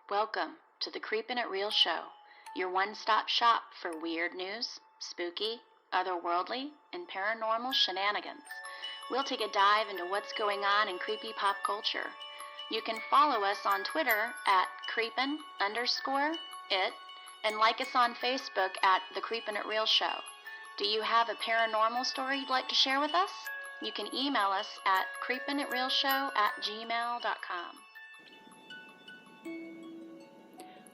Welcome to the Creepin' It Real Show, your one-stop shop for weird news, spooky, otherworldly, and paranormal shenanigans. We'll take a dive into what's going on in creepy pop culture. You can follow us on Twitter at creepin_it and like us on Facebook at The Creepin' It Real Show. Do you have a paranormal story you'd like to share with us? You can email us at creepinitrealshow@gmail.com.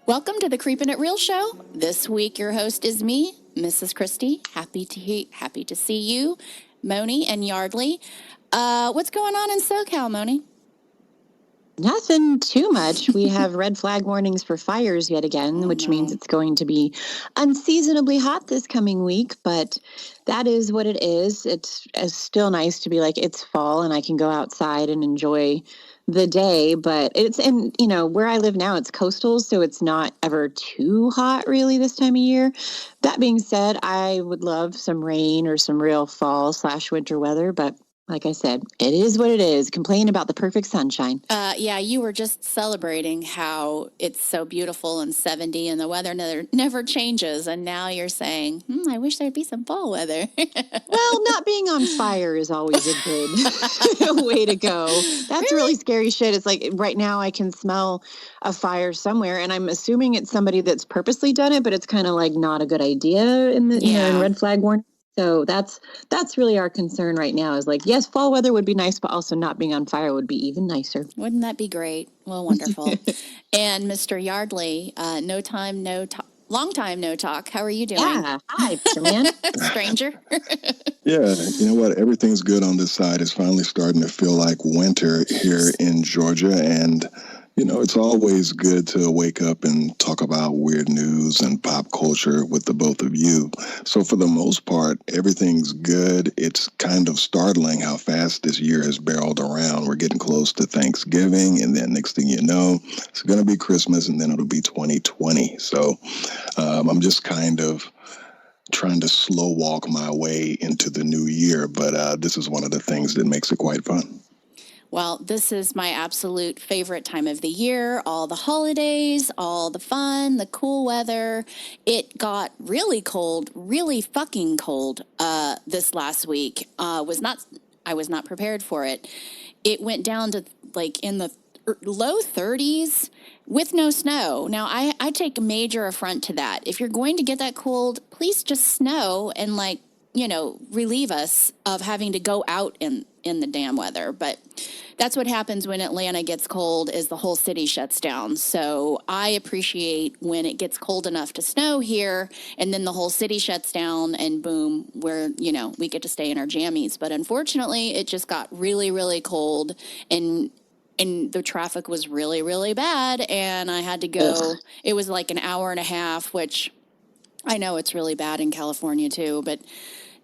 Welcome to the Creepin' It Real Show. This week, your host is me, Mrs. Christie. Happy to see you, Moni and Yardley. What's going on in SoCal, Moni? Nothing too much. We have red flag warnings for fires yet again, which means it's going to be unseasonably hot this coming week, but that is what it is. It's still nice to be like, it's fall and I can go outside and enjoy the day, but where I live now, it's coastal, so it's not ever too hot really this time of year. That being said, I would love some rain or some real fall/winter weather, but like I said, it is what it is. Complain about the perfect sunshine. Yeah, you were just celebrating how it's so beautiful and 70 and the weather never changes. And now you're saying, I wish there'd be some fall weather. Well, not being on fire is always a good way to go. That's really scary shit. It's like right now I can smell a fire somewhere and I'm assuming it's somebody that's purposely done it, but it's kind of like not a good idea in red flag warning. So that's really our concern right now is like, yes, fall weather would be nice, but also not being on fire would be even nicer. Wouldn't that be great? Well, wonderful. And Mr. Yardley, long time no talk. How are you doing? Yeah. Hi, Mr. Man. Stranger. Yeah, you know what? Everything's good on this side. It's finally starting to feel like winter here in Georgia. And, it's always good to wake up and talk about weird news and pop culture with the both of you. So for the most part, everything's good. It's kind of startling how fast this year has barreled around. We're getting close to Thanksgiving, and then next thing you know, it's going to be Christmas, and then it'll be 2020. So I'm just kind of trying to slow walk my way into the new year, but this is one of the things that makes it quite fun. Well, this is my absolute favorite time of the year. All the holidays, all the fun, the cool weather. It got really cold, really fucking cold this last week. I was not prepared for it. It went down to like in the low 30s with no snow. Now, I take major affront to that. If you're going to get that cold, please just snow and relieve us of having to go out in the damn weather. But that's what happens when Atlanta gets cold is the whole city shuts down. So I appreciate when it gets cold enough to snow here and then the whole city shuts down and boom, we get to stay in our jammies. But unfortunately, it just got really, really cold and the traffic was really, really bad. And I had to go. Ugh. It was like an hour and a half, which I know it's really bad in California too, but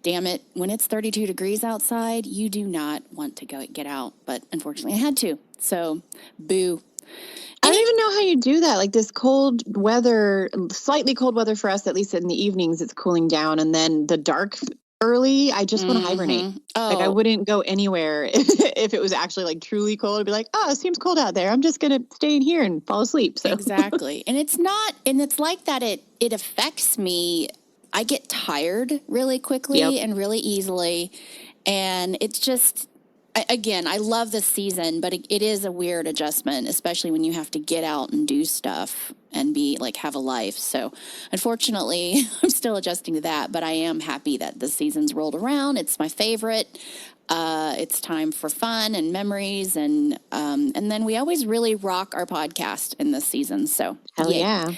damn it, when it's 32 degrees outside, you do not want to get out. But unfortunately, I had to. So, boo. I don't even know how you do that. Like this cold weather, slightly cold weather for us, at least in the evenings, it's cooling down. And then the dark early, I just want to hibernate. Oh. Like I wouldn't go anywhere if it was actually like truly cold. I'd be like, oh, it seems cold out there. I'm just going to stay in here and fall asleep. So exactly. And it's like that. It affects me. I get tired really quickly and really easily. And it's just, again, I love this season, but it is a weird adjustment, especially when you have to get out and do stuff and have a life. So unfortunately, I'm still adjusting to that, but I am happy that the season's rolled around. It's my favorite. It's time for fun and memories, and then we always really rock our podcast in this season. So hell yeah.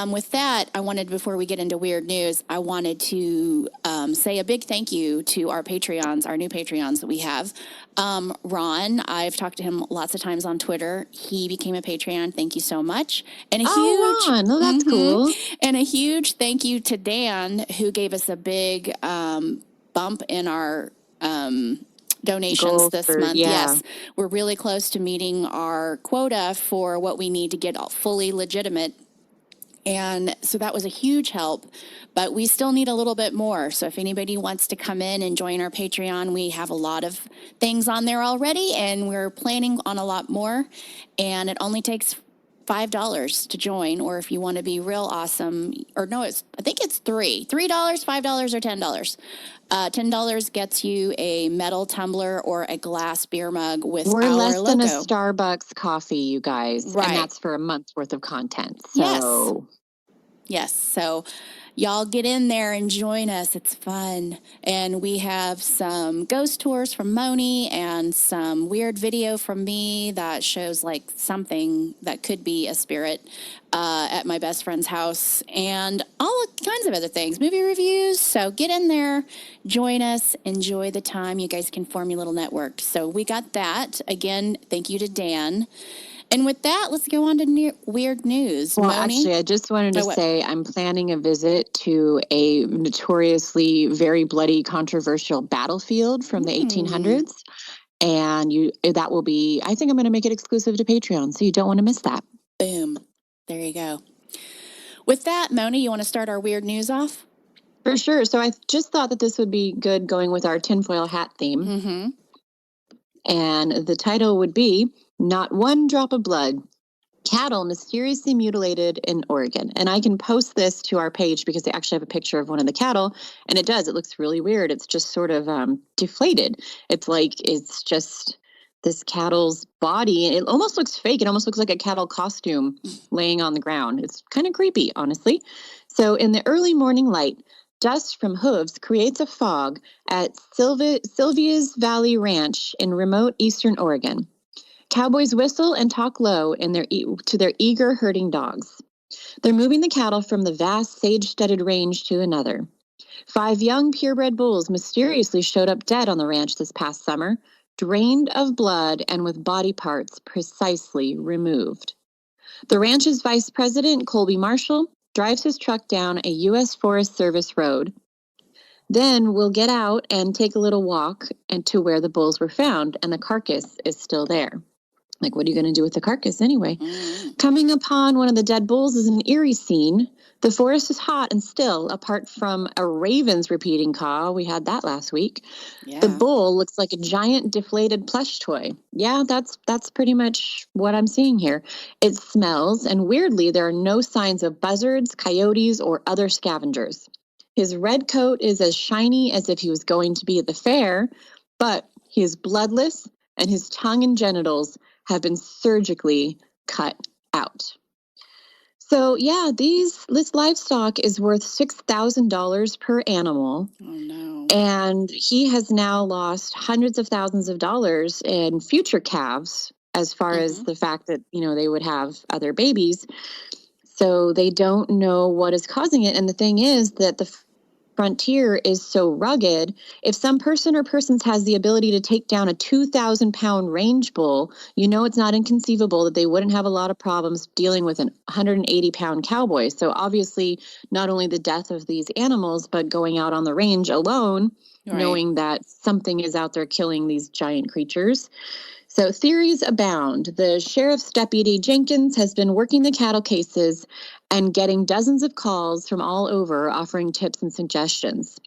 With that, before we get into weird news, I wanted to say a big thank you to our Patreons, our new Patreons that we have. Ron, I've talked to him lots of times on Twitter. He became a Patreon. Thank you so much. And Ron, that's cool. And a huge thank you to Dan, who gave us a big bump in our donations this month. Yeah. Yes, we're really close to meeting our quota for what we need to get fully legitimate. And so that was a huge help, but we still need a little bit more. So if anybody wants to come in and join our Patreon, we have a lot of things on there already, and we're planning on a lot more. And it only takes $5 to join, or if you want to be real awesome, or no, I think it's $3, $5 or $10. $10 gets you a metal tumbler or a glass beer mug with We're our less logo. than a Starbucks coffee, you guys. Right. And that's for a month's worth of content. So Yes. So y'all get in there and join us. It's fun. And we have some ghost tours from Moni and some weird video from me that shows like something that could be a spirit at my best friend's house, and all kinds of other things, movie reviews. So get in there, join us, enjoy the time. You guys can form your little network. So we got that. Again, thank you to Dan. And with that, let's go on to weird news. Well, Moni? actually, I just wanted to say I'm planning a visit to a notoriously very bloody, controversial battlefield from the 1800s. And that will be, I think I'm going to make it exclusive to Patreon, so you don't want to miss that. Boom. There you go. With that, Moni, you want to start our weird news off? For sure. So I just thought that this would be good going with our tinfoil hat theme. Mm-hmm. And the title would be Not One Drop of Blood. Cattle mysteriously mutilated in Oregon. And I can post this to our page because they actually have a picture of one of the cattle. And it looks really weird. It's just sort of deflated. It's just this cattle's body. It almost looks fake. It almost looks like a cattle costume laying on the ground. It's kind of creepy, honestly. So in the early morning light, dust from hooves creates a fog at Sylvia's Valley Ranch in remote eastern Oregon. Cowboys whistle and talk low to their eager herding dogs. They're moving the cattle from the vast sage-studded range to another. 5 young purebred bulls mysteriously showed up dead on the ranch this past summer, drained of blood and with body parts precisely removed. The ranch's vice president, Colby Marshall, drives his truck down a U.S. Forest Service road. Then we'll get out and take a little walk to where the bulls were found, and the carcass is still there. Like, what are you going to do with the carcass anyway? Coming upon one of the dead bulls is an eerie scene. The forest is hot and still, apart from a raven's repeating caw. We had that last week. Yeah. The bull looks like a giant deflated plush toy. Yeah, that's pretty much what I'm seeing here. It smells, and weirdly, there are no signs of buzzards, coyotes, or other scavengers. His red coat is as shiny as if he was going to be at the fair, but he is bloodless, and his tongue and genitals have been surgically cut out. So yeah, this livestock is worth $6,000 per animal. Oh no. And he has now lost hundreds of thousands of dollars in future calves, as far as the fact that, they would have other babies. So they don't know what is causing it. And the thing is that the frontier is so rugged. If some person or persons has the ability to take down a 2,000-pound range bull, it's not inconceivable that they wouldn't have a lot of problems dealing with an 180-pound cowboy. So obviously, not only the death of these animals, but going out on the range alone, knowing that something is out there killing these giant creatures. So theories abound. The sheriff's deputy Jenkins has been working the cattle cases and getting dozens of calls from all over offering tips and suggestions.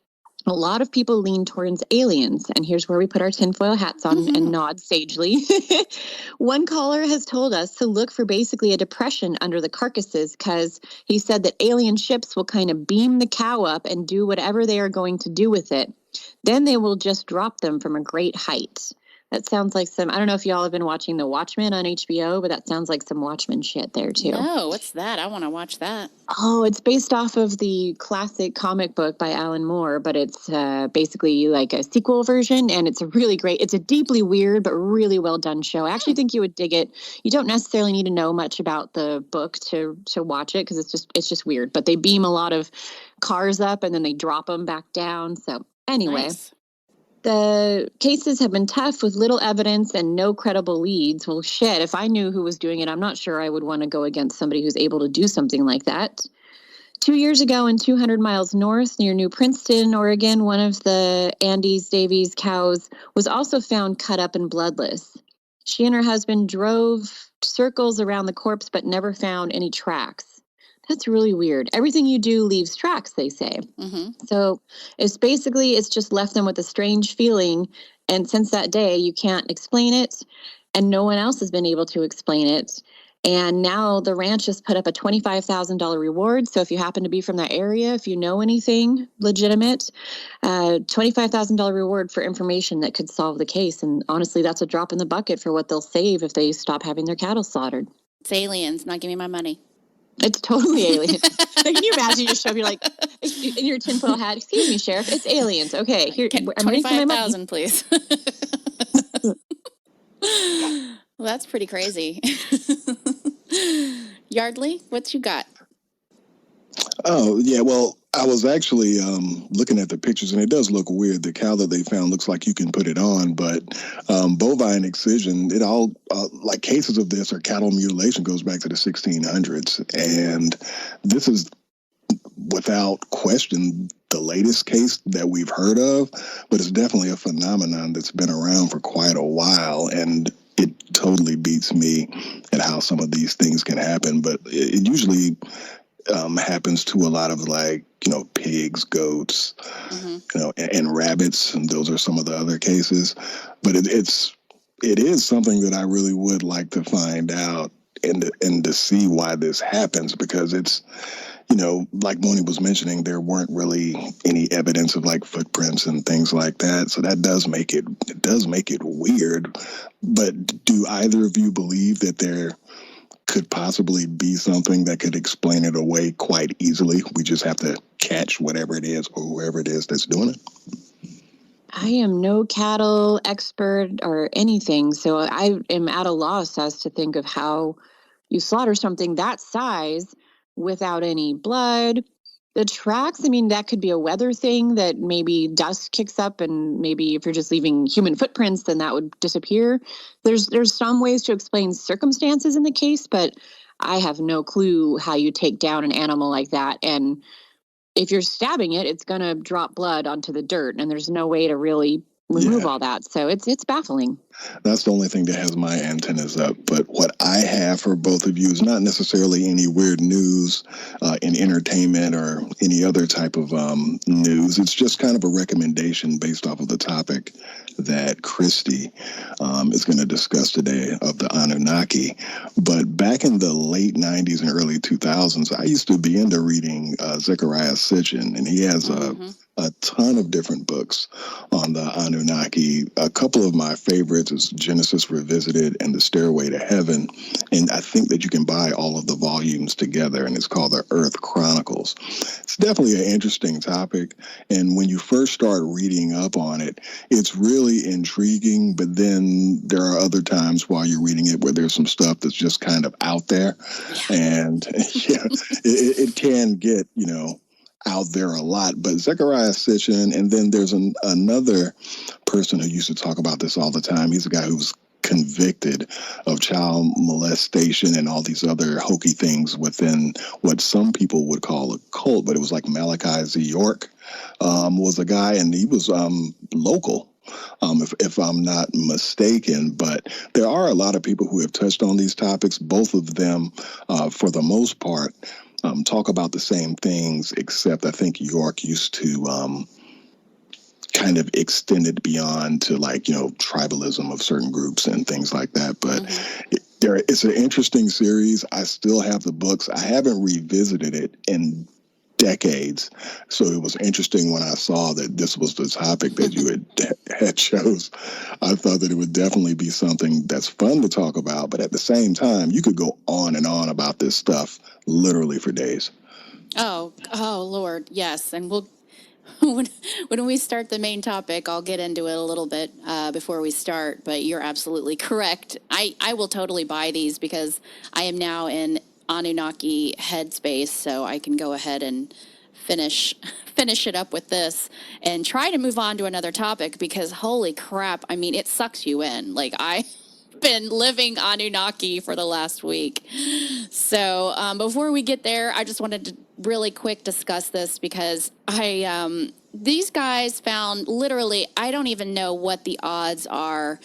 A lot of people lean towards aliens, and here's where we put our tinfoil hats on and nod sagely. One caller has told us to look for basically a depression under the carcasses because he said that alien ships will kind of beam the cow up and do whatever they are going to do with it. Then they will just drop them from a great height. That sounds like I don't know if y'all have been watching The Watchmen on HBO, but that sounds like some Watchmen shit there too. No, what's that? I want to watch that. Oh, it's based off of the classic comic book by Alan Moore, but it's basically like a sequel version, and it's it's a deeply weird but really well done show. I actually think you would dig it. You don't necessarily need to know much about the book to watch it because it's just weird, but they beam a lot of cars up and then they drop them back down. So anyway. Nice. The cases have been tough with little evidence and no credible leads. Well, shit, if I knew who was doing it, I'm not sure I would want to go against somebody who's able to do something like that. 2 years ago, in 200 miles north near New Princeton, Oregon, one of the Andes Davies cows was also found cut up and bloodless. She and her husband drove circles around the corpse but never found any tracks. That's really weird. Everything you do leaves tracks, they say. So it's just left them with a strange feeling. And since that day, you can't explain it. And no one else has been able to explain it. And now the ranch has put up a $25,000 reward. So if you happen to be from that area, if you know anything legitimate, $25,000 reward for information that could solve the case. And honestly, that's a drop in the bucket for what they'll save if they stop having their cattle slaughtered. It's aliens. Not give me my money. It's totally aliens. Can you imagine your show? You're like, in your tinfoil hat, excuse me, Sheriff, it's aliens. Okay, here, I'm ready for my money. $25,000, please. Well, that's pretty crazy. Yardley, what you got? Oh, yeah. Well, I was actually looking at the pictures, and it does look weird. The cow that they found looks like you can put it on, but bovine excision, it all, like cases of this or cattle mutilation goes back to the 1600s. And this is, without question, the latest case that we've heard of, but it's definitely a phenomenon that's been around for quite a while. And it totally beats me at how some of these things can happen. But it usually happens to a lot of, like, pigs, goats, and rabbits, and those are some of the other cases. But it is something that I really would like to find out and to see why this happens, because it's, like Moni was mentioning, there weren't really any evidence of like footprints and things like that. So that does make it weird. But do either of you believe that there could possibly be something that could explain it away quite easily? We just have to catch whatever it is or whoever it is that's doing it. I am no cattle expert or anything, so I am at a loss as to think of how you slaughter something that size without any blood. The tracks, I mean, that could be a weather thing, that maybe dust kicks up, and maybe if you're just leaving human footprints, then that would disappear. There's some ways to explain circumstances in the case, but I have no clue how you take down an animal like that. And if you're stabbing it, it's going to drop blood onto the dirt, and there's no way to really remove all that. So it's baffling. That's the only thing that has my antennas up. But what I have for both of you is not necessarily any weird news in entertainment or any other type of news. It's just kind of a recommendation based off of the topic that Christy is going to discuss today, of the Anunnaki. But back in the late 90s and early 2000s, I used to be into reading Zecharia Sitchin, and he has a ton of different books on the Anunnaki. A couple of my favorites is Genesis Revisited and The Stairway to Heaven. And I think that you can buy all of the volumes together, and it's called the Earth Chronicles. It's definitely an interesting topic. And when you first start reading up on it, it's really intriguing. But then there are other times while you're reading it where there's some stuff that's just kind of out there. And it can get, out there a lot. But Zecharia Sitchin, and then there's another person who used to talk about this all the time. He's a guy who's convicted of child molestation and all these other hokey things within what some people would call a cult, but it was like Malachi Z. York was a guy, and he was local. If I'm not mistaken. But there are a lot of people who have touched on these topics. Both of them, for the most part, talk about the same things, except I think York used to kind of extend it beyond to, like, tribalism of certain groups and things like that. But it's an interesting series. I still have the books. I haven't revisited it in decades, so it was interesting when I saw that this was the topic that you had chose. I thought that it would definitely be something that's fun to talk about, but at the same time, you could go on and on about this stuff literally for days. Oh Lord, yes. And we'll when we start the main topic, I'll get into it a little bit before we start, but you're absolutely correct. I will totally buy these because I am now in Anunnaki headspace, so I can go ahead and finish it up with this and try to move on to another topic, because holy crap, I mean, it sucks you in. Like, I've been living Anunnaki for the last week. So before we get there, I just wanted to really quick discuss this, because these guys found, literally, I don't even know what the odds are,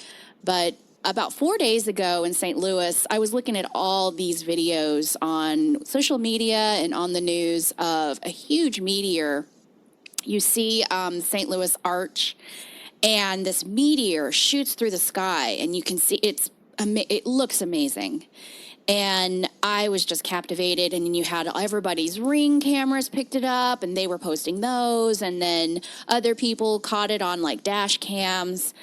but about 4 days ago in St. Louis, I was looking at all these videos on social media and on the news of a huge meteor. You see St. Louis Arch, and this meteor shoots through the sky, and you can see it's it looks amazing. And I was just captivated. And then you had everybody's Ring cameras picked it up and they were posting those. And then other people caught it on like dash cams.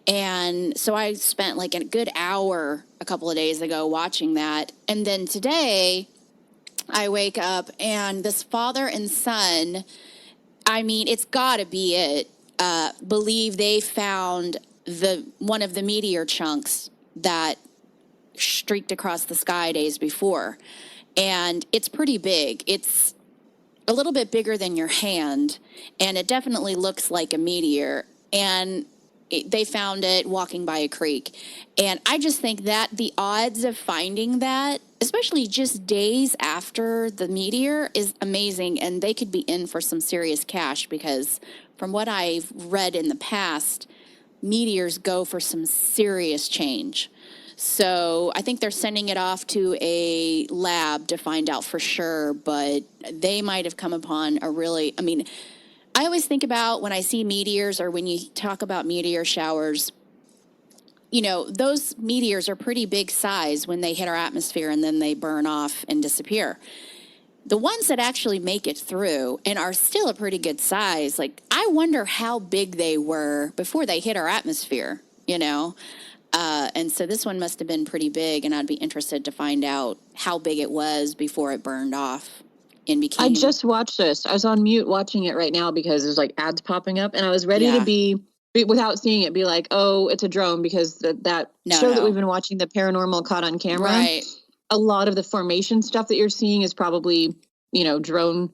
And so I spent like a good hour a couple of days ago watching that. And then today I wake up and this father and son, I mean, it's got to be it, believe they found one of the meteor chunks that streaked across the sky days before. And it's pretty big. It's a little bit bigger than your hand, and it definitely looks like a meteor. And they found it walking by a creek. And I just think that the odds of finding that, especially just days after the meteor, is amazing. And they could be in for some serious cash because from what I've read in the past, meteors go for some serious change. So I think they're sending it off to a lab to find out for sure, but they might have come upon I always think about when I see meteors or when you talk about meteor showers, those meteors are pretty big size when they hit our atmosphere and then they burn off and disappear. The ones that actually make it through and are still a pretty good size, like I wonder how big they were before they hit our atmosphere, and so this one must have been pretty big, and I'd be interested to find out how big it was before it burned off and became... I just watched this. I was on mute watching it right now because there's like ads popping up, and I was ready to be, without seeing it, be like, oh, it's a drone, because that show that we've been watching, the Paranormal Caught on Camera, right. A lot of the formation stuff that you're seeing is probably, drone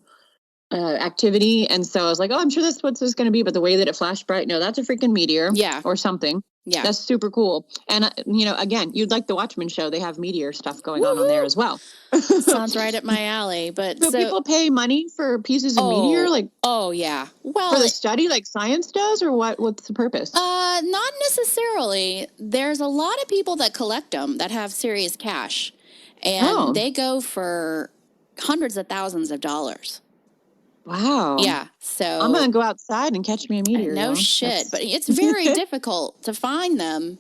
activity. And so I was like, oh, I'm sure that's what this is going to be. But the way that it flashed bright, no, that's a freaking meteor or something. Yeah. That's super cool. And, again, you'd like the Watchmen show. They have meteor stuff going on there as well. Sounds right up my alley. But so people pay money for pieces of meteor? Yeah. Well, for the study like science does, or what's the purpose? Not necessarily. There's a lot of people that collect them that have serious cash. And they go for hundreds of thousands of dollars. Wow. Yeah. So I'm going to go outside and catch me a meteor. No shit. But it's very difficult to find them.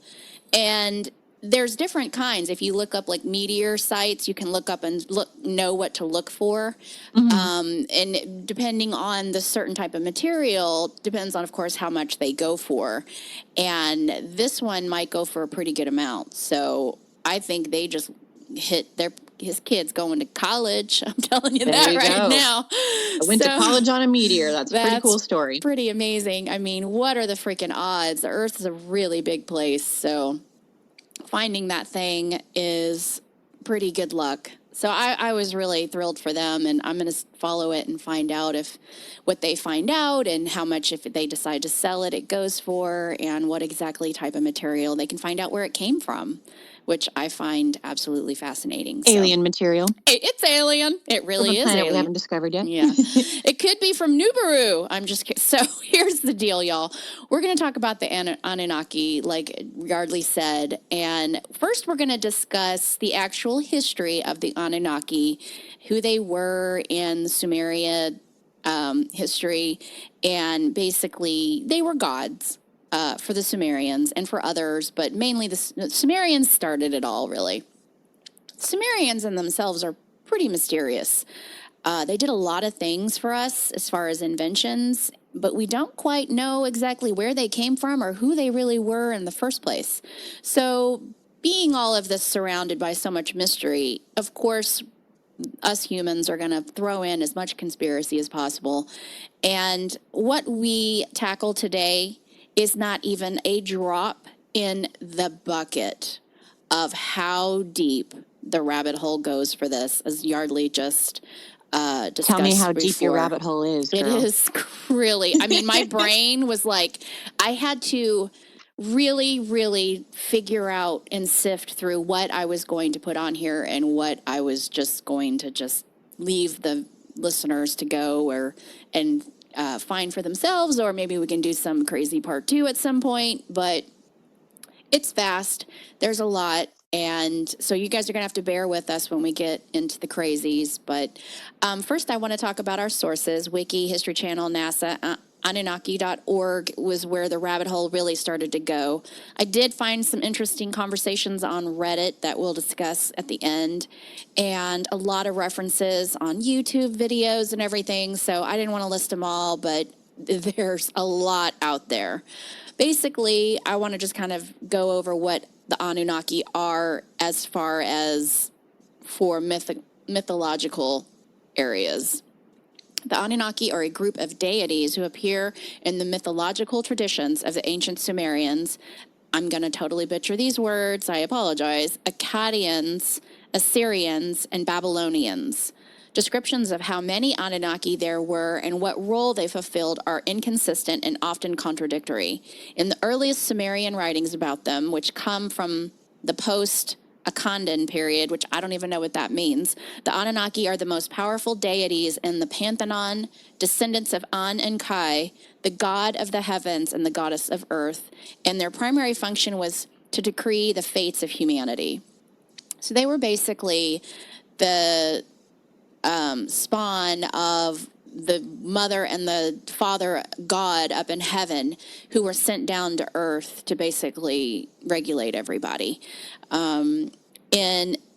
And there's different kinds. If you look up like meteor sites, you can look up and know what to look for. Mm-hmm. And depending on the certain type of material, depends on, of course, how much they go for. And this one might go for a pretty good amount. So I think they just hit his kids going to college. I'm telling you that right now. I went to college on a meteor. That's a pretty cool story. Pretty amazing. I mean, what are the freaking odds? The Earth is a really big place. So finding that thing is pretty good luck. So I was really thrilled for them, and I'm going to follow it and find out what they find out and how much, if they decide to sell it, it goes for, and what exactly type of material they can find out where it came from, which I find absolutely fascinating. Alien material. It's alien. It really is alien. We haven't discovered yet. Yeah. It could be from Nibiru. I'm just kidding. So here's the deal, y'all. We're going to talk about the Anunnaki, like Yardley said. And first, we're going to discuss the actual history of the Anunnaki, who they were in the Sumerian history. And basically, they were gods. For the Sumerians and for others, but mainly the Sumerians started it all, really. Sumerians in themselves are pretty mysterious. They did a lot of things for us as far as inventions, but we don't quite know exactly where they came from or who they really were in the first place. So being all of this surrounded by so much mystery, of course, us humans are going to throw in as much conspiracy as possible. And what we tackle today is not even a drop in the bucket of how deep the rabbit hole goes for this, as Yardley just discussed. Tell me how before. Deep your rabbit hole is, girl. It is really, I mean, my brain was like, I had to really, really figure out and sift through what I was going to put on here and what I was just going to leave the listeners to go and find for themselves, or maybe we can do some crazy part 2 at some point, but it's fast. There's a lot. And so you guys are going to have to bear with us when we get into the crazies. But first, I want to talk about our sources: Wiki, History Channel, NASA, Anunnaki.org was where the rabbit hole really started to go. I did find some interesting conversations on Reddit that we'll discuss at the end, and a lot of references on YouTube videos and everything. So I didn't want to list them all, but there's a lot out there. Basically, I want to just kind of go over what the Anunnaki are as far as for mythological areas. The Anunnaki are a group of deities who appear in the mythological traditions of the ancient Sumerians. I'm going to totally butcher these words, I apologize. Akkadians, Assyrians, and Babylonians. Descriptions of how many Anunnaki there were and what role they fulfilled are inconsistent and often contradictory. In the earliest Sumerian writings about them, which come from the post-Akkadian period, which I don't even know what that means, the Anunnaki are the most powerful deities in the pantheon, descendants of An and Kai, the god of the heavens and the goddess of earth, and their primary function was to decree the fates of humanity. So they were basically the spawn of the mother and the father god up in heaven who were sent down to earth to basically regulate everybody. In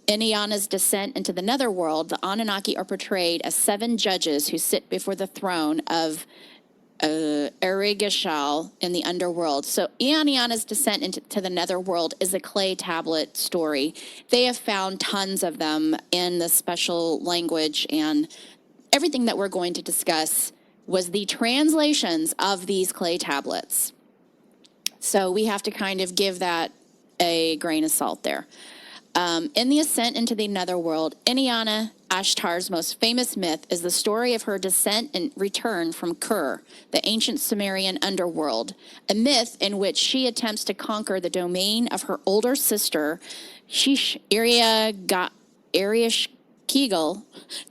Inanna's descent into the netherworld, the Anunnaki are portrayed as 7 judges who sit before the throne of Erigashal in the underworld. So Inanna's descent into the netherworld is a clay tablet story. They have found tons of them in the special language, and everything that we're going to discuss was the translations of these clay tablets. So we have to kind of give that a grain of salt there. In the ascent into the netherworld, Inanna, Ashtar's most famous myth, is the story of her descent and return from Kur, the ancient Sumerian underworld, a myth in which she attempts to conquer the domain of her older sister, Ereshkigal,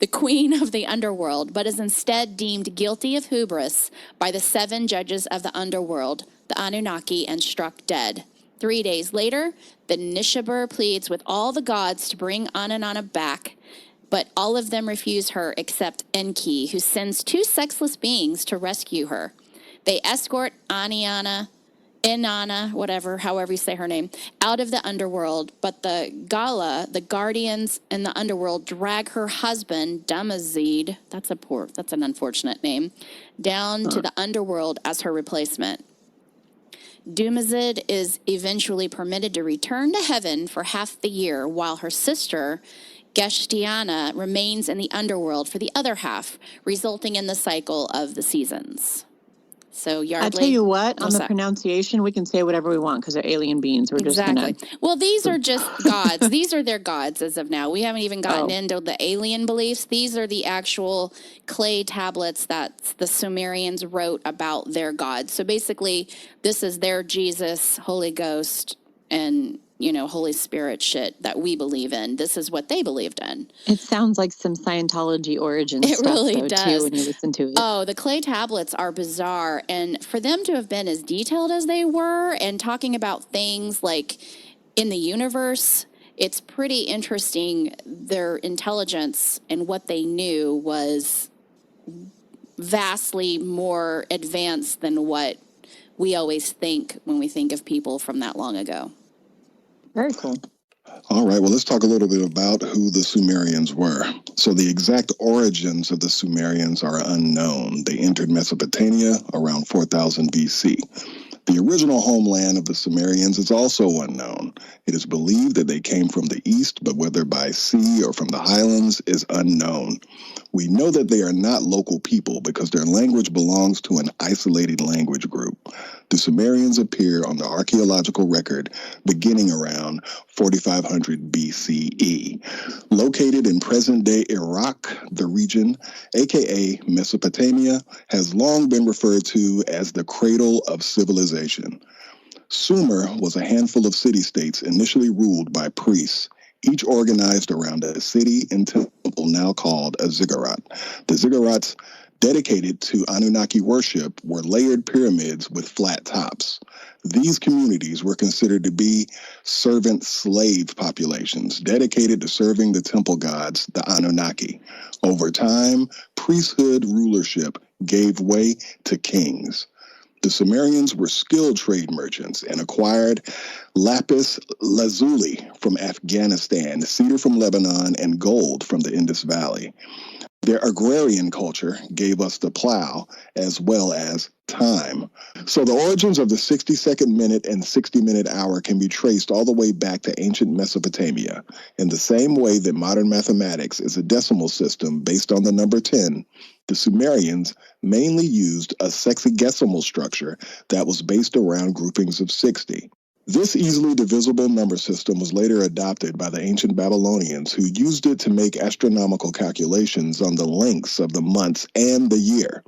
the queen of the underworld, but is instead deemed guilty of hubris by the 7 judges of the underworld, the Anunnaki, and struck dead. 3 days later, the Nishabur pleads with all the gods to bring Inanna back, but all of them refuse her except Enki, who sends 2 sexless beings to rescue her. They escort Inanna, however you say her name, out of the underworld, but the Gala, the guardians in the underworld, drag her husband, Dumazid, that's an unfortunate name, down to the underworld as her replacement. Dumazid is eventually permitted to return to heaven for half the year, while her sister, Geshtiana, remains in the underworld for the other half, resulting in the cycle of the seasons. So Yardley, I tell you what, on the pronunciation, we can say whatever we want because they're alien beings. We're exactly. Just gonna... Well, these are just gods. These are their gods as of now. We haven't even gotten into the alien beliefs. These are the actual clay tablets that the Sumerians wrote about their gods. So basically, this is their Jesus, Holy Ghost, and Holy Spirit shit that we believe in. This is what they believed in. It sounds like some Scientology origin stuff, really though, does. too, when you listen to it. Oh, the clay tablets are bizarre. And for them to have been as detailed as they were and talking about things like in the universe, it's pretty interesting. Their intelligence and what they knew was vastly more advanced than what we always think when we think of people from that long ago. Very cool. All right, well, let's talk a little bit about who the Sumerians were. So the exact origins of the Sumerians are unknown. They entered Mesopotamia around 4000 BC. The original homeland of the Sumerians is also unknown. It is believed that they came from the east, but whether by sea or from the highlands is unknown. We know that they are not local people because their language belongs to an isolated language group. The Sumerians appear on the archaeological record beginning around 4500 BCE. Located in present-day Iraq, the region, aka Mesopotamia, has long been referred to as the cradle of civilization. Sumer was a handful of city-states initially ruled by priests, each organized around a city and temple now called a ziggurat. The ziggurats dedicated to Anunnaki worship were layered pyramids with flat tops. These communities were considered to be servant-slave populations dedicated to serving the temple gods, the Anunnaki. Over time, priesthood rulership gave way to kings. The Sumerians were skilled trade merchants and acquired lapis lazuli from Afghanistan, cedar from Lebanon, and gold from the Indus Valley. Their agrarian culture gave us the plow as well as time. So the origins of the 60-second minute and 60-minute hour can be traced all the way back to ancient Mesopotamia. In the same way that modern mathematics is a decimal system based on the number 10, the Sumerians mainly used a sexagesimal structure that was based around groupings of 60. This easily divisible number system was later adopted by the ancient Babylonians, who used it to make astronomical calculations on the lengths of the months and the year.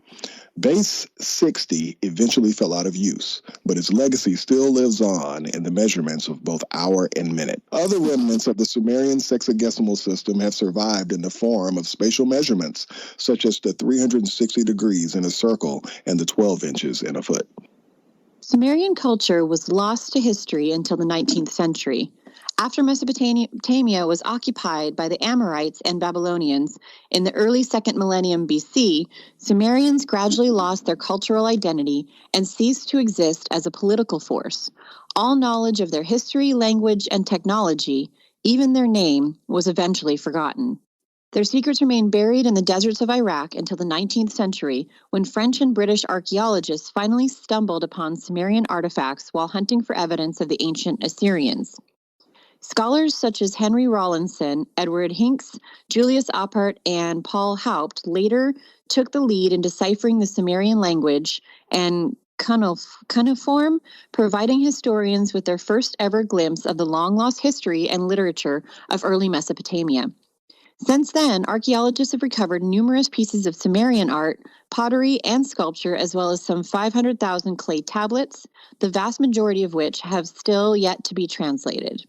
Base 60 eventually fell out of use, but its legacy still lives on in the measurements of both hour and minute. Other remnants of the Sumerian sexagesimal system have survived in the form of spatial measurements, such as the 360 degrees in a circle and the 12 inches in a foot. Sumerian culture was lost to history until the 19th century. After Mesopotamia was occupied by the Amorites and Babylonians in the early 2nd millennium BC, Sumerians gradually lost their cultural identity and ceased to exist as a political force. All knowledge of their history, language, and technology, even their name, was eventually forgotten. Their secrets remained buried in the deserts of Iraq until the 19th century, when French and British archaeologists finally stumbled upon Sumerian artifacts while hunting for evidence of the ancient Assyrians. Scholars such as Henry Rawlinson, Edward Hincks, Julius Oppert, and Paul Haupt later took the lead in deciphering the Sumerian language and cuneiform, providing historians with their first ever glimpse of the long-lost history and literature of early Mesopotamia. Since then, archaeologists have recovered numerous pieces of Sumerian art, pottery, and sculpture, as well as some 500,000 clay tablets, the vast majority of which have still yet to be translated.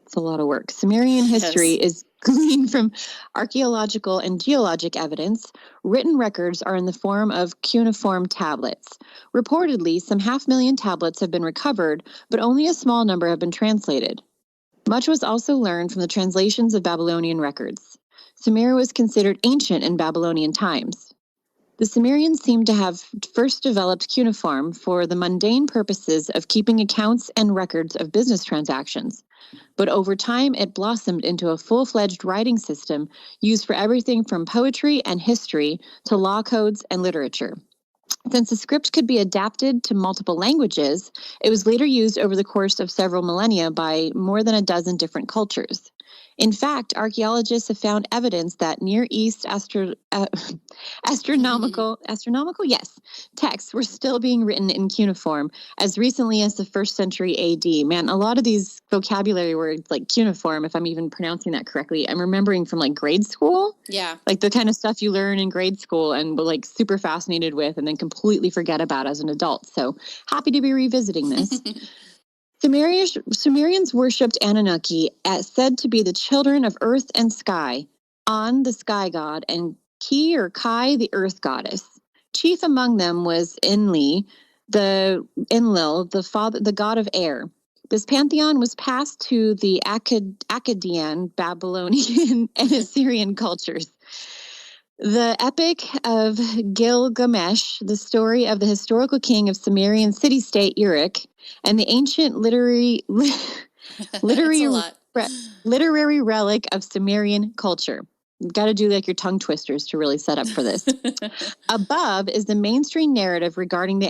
It's a lot of work. Sumerian history is gleaned from archaeological and geologic evidence. Written records are in the form of cuneiform tablets. Reportedly, some 500,000 tablets have been recovered, but only a small number have been translated. Much was also learned from the translations of Babylonian records. Sumer was considered ancient in Babylonian times. The Sumerians seem to have first developed cuneiform for the mundane purposes of keeping accounts and records of business transactions. But over time, it blossomed into a full-fledged writing system used for everything from poetry and history to law codes and literature. Since the script could be adapted to multiple languages, it was later used over the course of several millennia by more than a dozen different cultures. In fact, archaeologists have found evidence that Near East astronomical texts were still being written in cuneiform as recently as the 1st century AD. Man, a lot of these vocabulary words like cuneiform, if I'm even pronouncing that correctly, I'm remembering from like grade school. Yeah. Like the kind of stuff you learn in grade school and were like super fascinated with and then completely forget about as an adult. So happy to be revisiting this. Sumerians worshipped Anunnaki as said to be the children of earth and sky, An, the sky god, and Ki or Kai, the earth goddess. Chief among them was Enlil, the god of air. This pantheon was passed to the Akkadian, Babylonian, and Assyrian cultures. The Epic of Gilgamesh, the story of the historical king of Sumerian city-state Uruk, and the ancient literary relic of Sumerian culture. You've got to do like your tongue twisters to really set up for this. Above is the mainstream narrative regarding the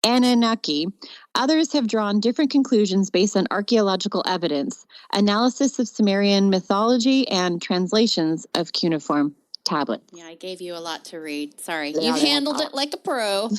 Anunnaki. Others have drawn different conclusions based on archaeological evidence, analysis of Sumerian mythology, and translations of cuneiform tablets. Yeah, I gave you a lot to read. Sorry. You handled it like a pro.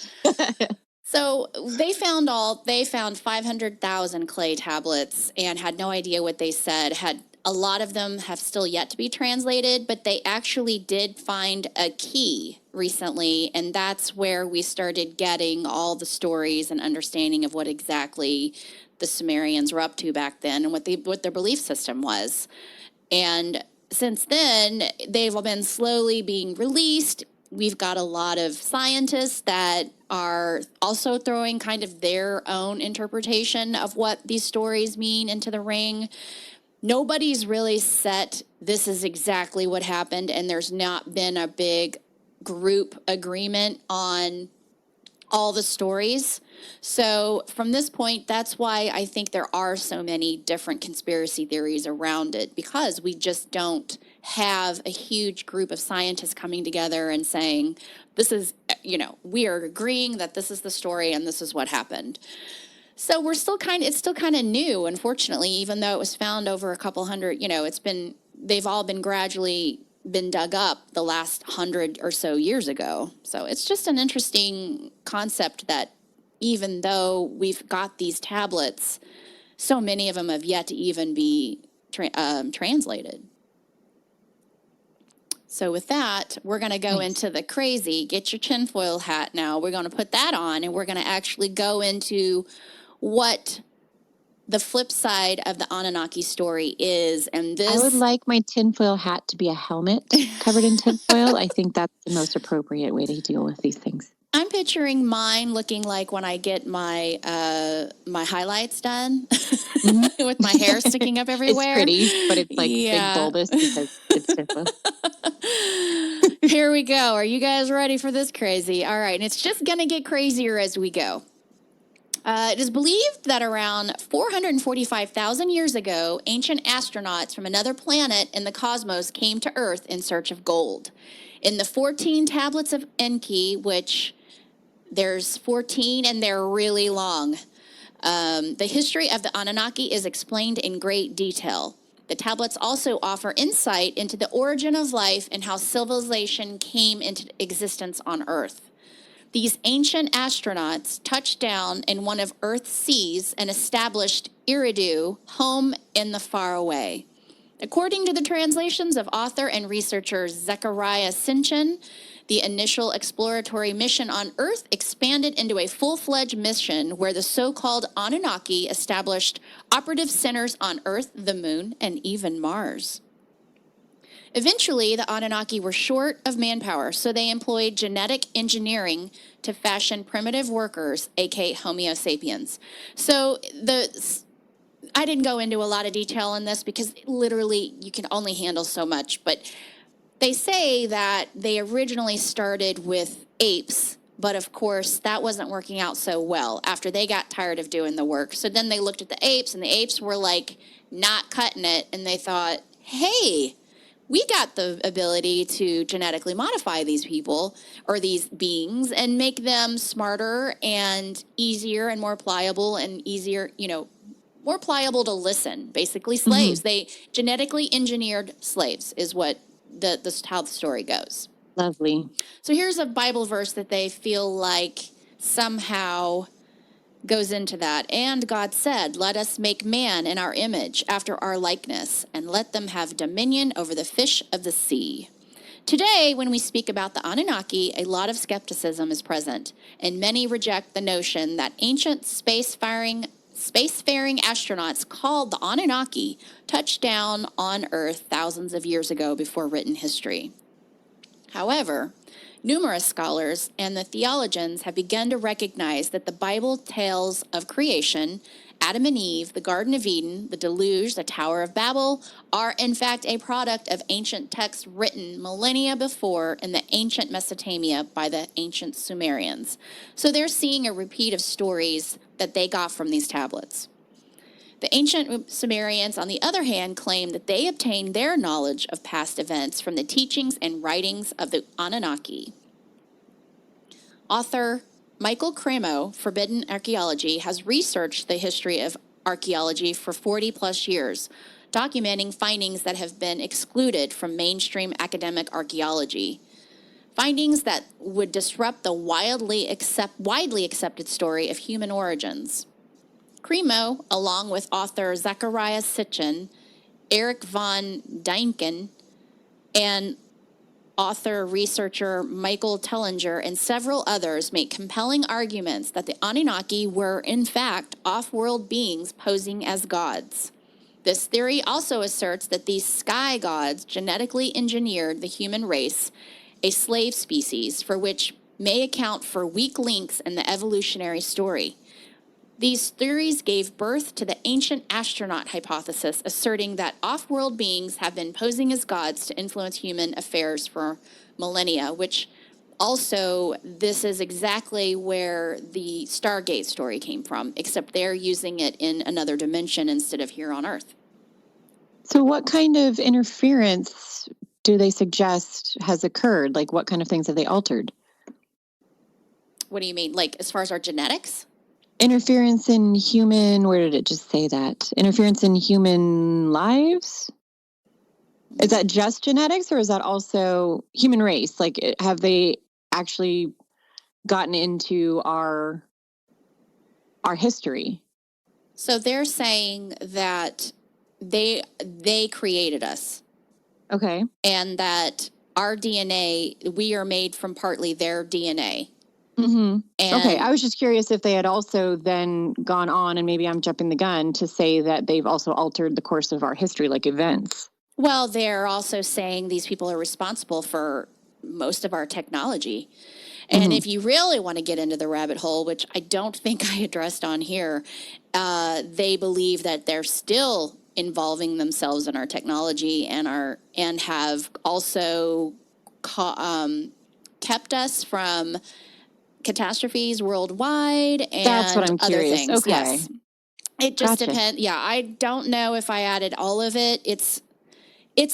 So they found 500,000 clay tablets and had no idea what they said. A lot of them have still yet to be translated, but they actually did find a key recently, and that's where we started getting all the stories and understanding of what exactly the Sumerians were up to back then and what their belief system was. And since then, they've been slowly being released. We've got a lot of scientists that are also throwing kind of their own interpretation of what these stories mean into the ring. Nobody's really set, this is exactly what happened, and there's not been a big group agreement on all the stories. So from this point, that's why I think there are so many different conspiracy theories around it, because we just don't have a huge group of scientists coming together and saying, this is, we are agreeing that this is the story and this is what happened. So we're still it's still kind of new, unfortunately, even though it was found over a couple hundred, they've all been gradually been dug up the last 100 or so years ago. So it's just an interesting concept that even though we've got these tablets, so many of them have yet to even be translated. So with that, we're going to go into the crazy. Get your tinfoil hat now. We're going to put that on, and we're going to actually go into what the flip side of the Anunnaki story is. And this, I would like my tinfoil hat to be a helmet covered in tinfoil. I think that's the most appropriate way to deal with these things. I'm picturing mine looking like when I get my my highlights done with my hair sticking up everywhere. It's pretty, but it's like big bulbous because it's tinfoil. Here we go. Are you guys ready for this crazy? All right. And it's just going to get crazier as we go. It is believed that around 445,000 years ago, ancient astronauts from another planet in the cosmos came to Earth in search of gold. In the 14 tablets of Enki, which there's 14 and they're really long, the history of the Anunnaki is explained in great detail. The tablets also offer insight into the origin of life and how civilization came into existence on Earth. These ancient astronauts touched down in one of Earth's seas and established Eridu, home in the faraway. According to the translations of author and researcher Zechariah Sitchin, the initial exploratory mission on Earth expanded into a full-fledged mission where the so-called Anunnaki established operative centers on Earth, the Moon, and even Mars. Eventually, the Anunnaki were short of manpower, so they employed genetic engineering to fashion primitive workers, aka Homo sapiens. So I didn't go into a lot of detail on this because literally you can only handle so much, but they say that they originally started with apes, but of course that wasn't working out so well after they got tired of doing the work. So then they looked at the apes, and the apes were like not cutting it, and they thought, hey, we got the ability to genetically modify these people or these beings and make them smarter and easier and more pliable and easier, more pliable to listen, basically slaves. Mm-hmm. They genetically engineered slaves is what how the story goes. Lovely. So here's a Bible verse that they feel like somehow goes into that. And God said, let us make man in our image, after our likeness, and let them have dominion over the fish of the sea. Today, when we speak about the Anunnaki, a lot of skepticism is present, and many reject the notion that ancient spacefaring astronauts called the Anunnaki touched down on Earth thousands of years ago before written history. However, numerous scholars and the theologians have begun to recognize that the Bible tales of creation, Adam and Eve, the Garden of Eden, the deluge, the Tower of Babel, are in fact a product of ancient texts written millennia before in the ancient Mesopotamia by the ancient Sumerians. So they're seeing a repeat of stories that they got from these tablets. The ancient Sumerians, on the other hand, claim that they obtained their knowledge of past events from the teachings and writings of the Anunnaki. Author Michael Cremo, Forbidden Archaeology, has researched the history of archaeology for 40-plus years, documenting findings that have been excluded from mainstream academic archaeology. Findings that would disrupt the widely accepted story of human origins. Cremo, along with author Zechariah Sitchin, Eric von Däniken, and author-researcher Michael Tellinger, and several others, make compelling arguments that the Anunnaki were, in fact, off-world beings posing as gods. This theory also asserts that these sky gods genetically engineered the human race, a slave species, for which may account for weak links in the evolutionary story. These theories gave birth to the ancient astronaut hypothesis, asserting that off-world beings have been posing as gods to influence human affairs for millennia, which also, this is exactly where the Stargate story came from, except they're using it in another dimension instead of here on Earth. So what kind of interference do they suggest has occurred? Like, what kind of things have they altered? What do you mean? Like, as far as our genetics? Interference in human, where did it just say that? Interference in human lives? Is that just genetics, or is that also human race? Like, have they actually gotten into our history? So they're saying that they created us. Okay. And that our DNA, we are made from partly their DNA. Mm-hmm. And okay, I was just curious if they had also then gone on, and maybe I'm jumping the gun, to say that they've also altered the course of our history, like events. Well, they're also saying these people are responsible for most of our technology. And if you really want to get into the rabbit hole, which I don't think I addressed on here, they believe that they're still involving themselves in our technology and have also kept us from catastrophes worldwide and That's what I'm other curious. things. Okay. Yes. It just Gotcha. depends. Yeah, I don't know if I added all of it. It's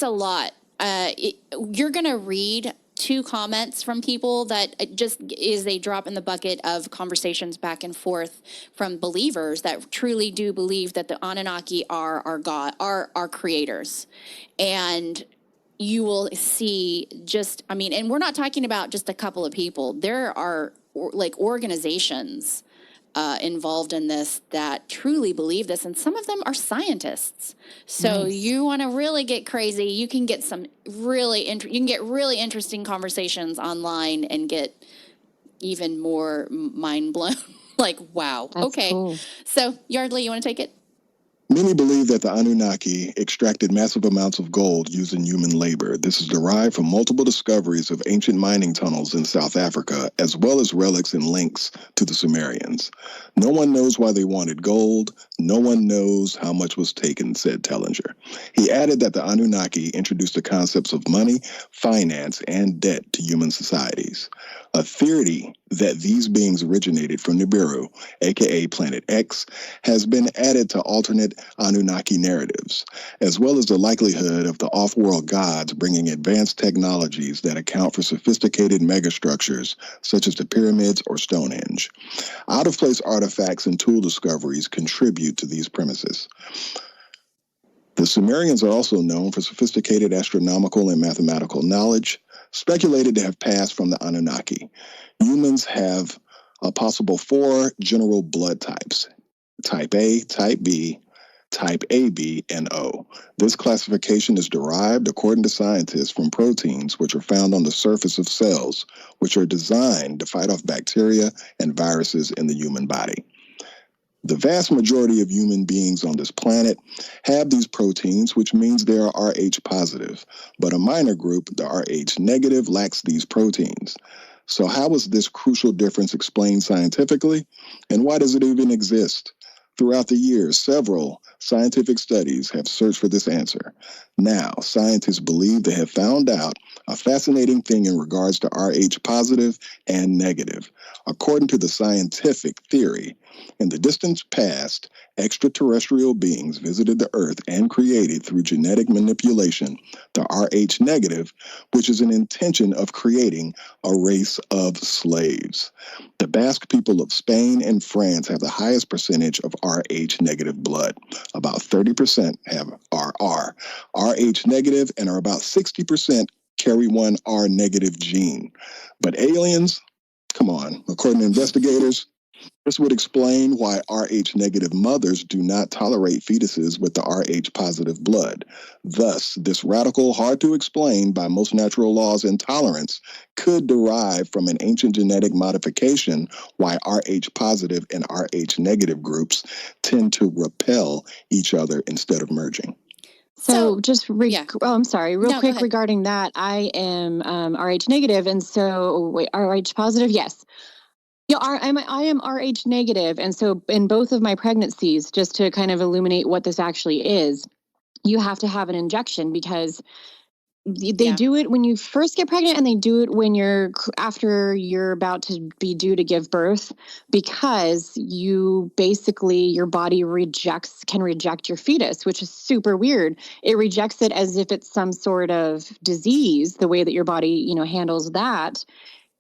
a lot. You're going to read 2 comments from people that just is a drop in the bucket of conversations back and forth from believers that truly do believe that the Anunnaki are our God, are our creators. And you will see and we're not talking about just a couple of people. There are like organizations involved in this that truly believe this, and some of them are scientists. So Nice. you want to really get crazy, you can get some really you can get really interesting conversations online and get even more mind blown. Like, wow. That's okay. cool. So Yardley, you want to take it? Many believe that the Anunnaki extracted massive amounts of gold using human labor. This is derived from multiple discoveries of ancient mining tunnels in South Africa, as well as relics and links to the Sumerians. No one knows why they wanted gold. No one knows how much was taken, said Tellinger. He added that the Anunnaki introduced the concepts of money, finance, and debt to human societies. A theory that these beings originated from Nibiru, aka Planet X, has been added to alternate Anunnaki narratives, as well as the likelihood of the off-world gods bringing advanced technologies that account for sophisticated megastructures such as the pyramids or Stonehenge. Out-of-place artifacts and tool discoveries contribute to these premises. The Sumerians are also known for sophisticated astronomical and mathematical knowledge, speculated to have passed from the Anunnaki. Humans have a possible 4 general blood types: type A, type B, type AB, and O. This classification is derived, according to scientists, from proteins which are found on the surface of cells, which are designed to fight off bacteria and viruses in the human body. The vast majority of human beings on this planet have these proteins, which means they are Rh positive, but a minor group, the Rh negative, lacks these proteins. So how is this crucial difference explained scientifically, and why does it even exist? Throughout the years, several scientific studies have searched for this answer. Now, scientists believe they have found out a fascinating thing in regards to Rh positive and negative. According to the scientific theory, in the distant past, extraterrestrial beings visited the Earth and created, through genetic manipulation, the Rh negative, which is an intention of creating a race of slaves. The Basque people of Spain and France have the highest percentage of Rh negative blood. About 30% have RR, Rh negative, and are about 60% carry one R negative gene. But aliens, come on, according to investigators, this would explain why Rh negative mothers do not tolerate fetuses with the Rh positive blood. Thus, this radical, hard to explain by most natural laws intolerance could derive from an ancient genetic modification why Rh positive and Rh negative groups tend to repel each other instead of merging. So just yeah. Oh, I'm sorry. Real No, quick regarding that, I am Rh negative, and so wait, Rh positive. Yes. Yeah, I am Rh negative, and so in both of my pregnancies, just to kind of illuminate what this actually is, you have to have an injection because They do it when you first get pregnant, and they do it when after you're about to be due to give birth, because you basically, your body can reject your fetus, which is super weird. It rejects it as if it's some sort of disease, the way that your body, handles that.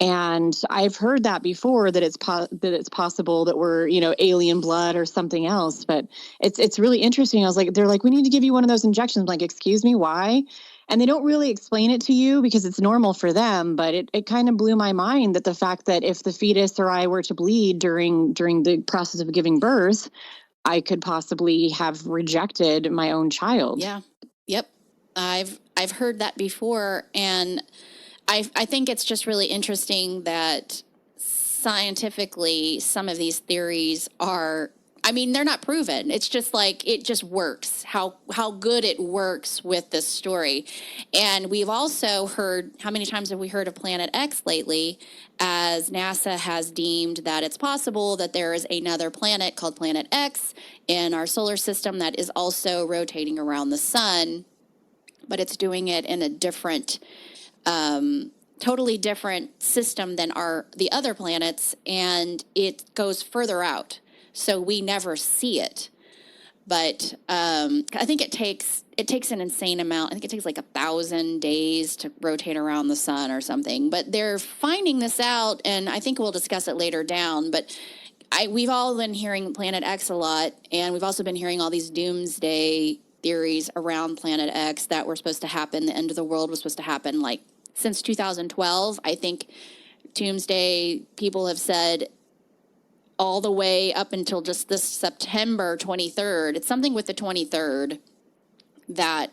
And I've heard that before, that it's possible that we're, alien blood or something else. But it's really interesting. I was like, they're like, we need to give you one of those injections. I'm like, excuse me, why? And they don't really explain it to you because it's normal for them. But it kind of blew my mind, that the fact that if the fetus or I were to bleed during the process of giving birth, I could possibly have rejected my own child. Yeah. Yep. I've heard that before, and I think it's just really interesting that scientifically some of these theories are, they're not proven. It's just like, it just works, how good it works with this story. And we've also heard, how many times have we heard of Planet X lately, as NASA has deemed that it's possible that there is another planet called Planet X in our solar system that is also rotating around the sun, but it's doing it in a different totally different system than the other planets, and it goes further out, so we never see it. But I think it takes an insane amount. I think it takes like 1,000 days to rotate around the sun or something. But they're finding this out, and I think we'll discuss it later down. But we've all been hearing Planet X a lot, and we've also been hearing all these doomsday theories around Planet X that were supposed to happen. The end of the world was supposed to happen like since 2012. I think doomsday people have said all the way up until just this September 23rd. It's something with the 23rd that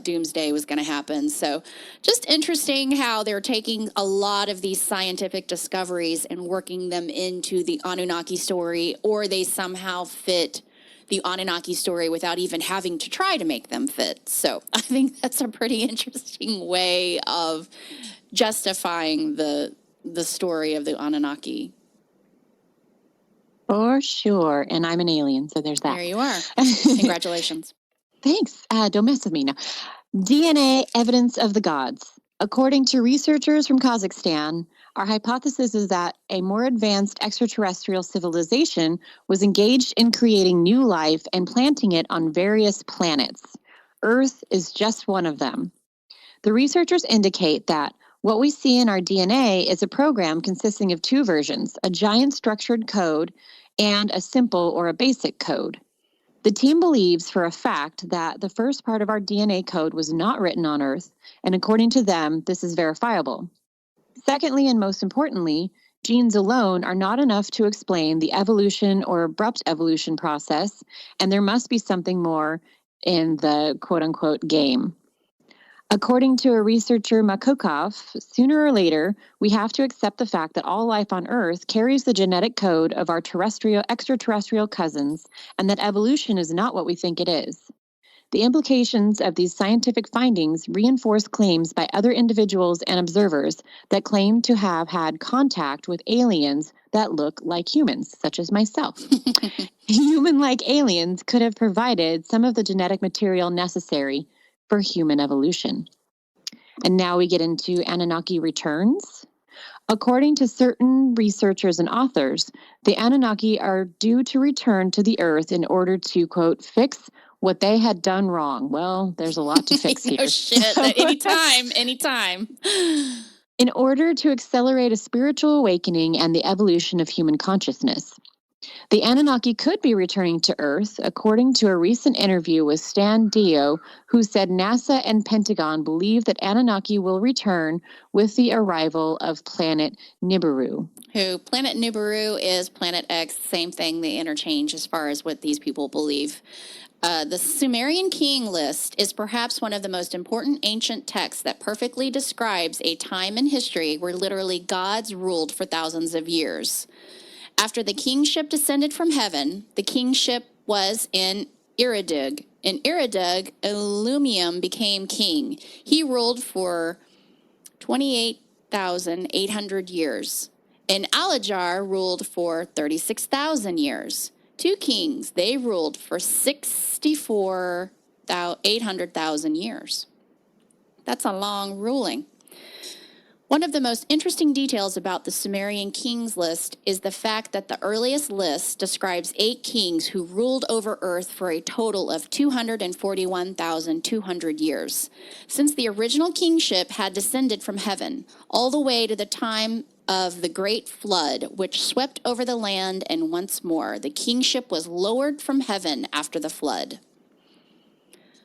doomsday was going to happen. So just interesting how they're taking a lot of these scientific discoveries and working them into the Anunnaki story, or they somehow fit the Anunnaki story without even having to try to make them fit. So I think that's a pretty interesting way of justifying the story of the Anunnaki. For sure. And I'm an alien, so there's that. There you are. Congratulations. Thanks. Don't mess with me now. DNA evidence of the gods. According to researchers from Kazakhstan, our hypothesis is that a more advanced extraterrestrial civilization was engaged in creating new life and planting it on various planets. Earth is just one of them. The researchers indicate that what we see in our DNA is a program consisting of two versions, a giant structured code and a simple or a basic code. The team believes for a fact that the first part of our DNA code was not written on Earth, and according to them, this is verifiable. Secondly, and most importantly, genes alone are not enough to explain the evolution or abrupt evolution process, and there must be something more in the quote-unquote game. According to a researcher, Makokov, sooner or later, we have to accept the fact that all life on Earth carries the genetic code of our extraterrestrial cousins, and that evolution is not what we think it is. The implications of these scientific findings reinforce claims by other individuals and observers that claim to have had contact with aliens that look like humans, such as myself. Human-like aliens could have provided some of the genetic material necessary for human evolution. And now we get into Anunnaki returns. According to certain researchers and authors, the Anunnaki are due to return to the Earth in order to, quote, fix what they had done wrong. Well, there's a lot to fix here. Oh, shit. Anytime. In order to accelerate a spiritual awakening and the evolution of human consciousness. The Anunnaki could be returning to Earth, according to a recent interview with Stan Dio, who said NASA and Pentagon believe that Anunnaki will return with the arrival of planet Nibiru. Planet Nibiru is Planet X, same thing, they interchange as far as what these people believe. The Sumerian king list is perhaps one of the most important ancient texts that perfectly describes a time in history where literally gods ruled for thousands of years. After the kingship descended from heaven, the kingship was in Eridu. In Eridu, Illumium became king. He ruled for 28,800 years. And Alajar ruled for 36,000 years. Two kings, they ruled for 64,800 years. That's a long ruling. One of the most interesting details about the Sumerian kings list is the fact that the earliest list describes 8 kings who ruled over Earth for a total of 241,200 years. Since the original kingship had descended from heaven, all the way to the time of the Great Flood, which swept over the land, and once more, the kingship was lowered from heaven after the flood.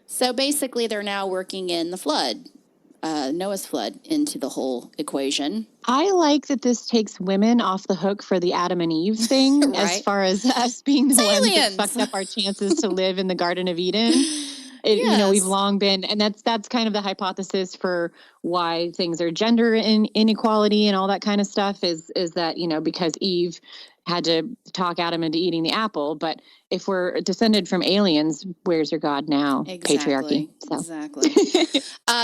So basically, they're now working in the flood. Noah's flood into the whole equation. I like that this takes women off the hook for the Adam and Eve thing, Right. as far as us being the ones Aliens. that fucked up our chances to live in the Garden of Eden. Yes. You know, we've long been, and that's kind of the hypothesis for why things are gender inequality and all that kind of stuff is that, you know, because Eve had to talk Adam into eating the apple. But if we're descended from aliens, where's your God now? Exactly. Patriarchy. So. Exactly.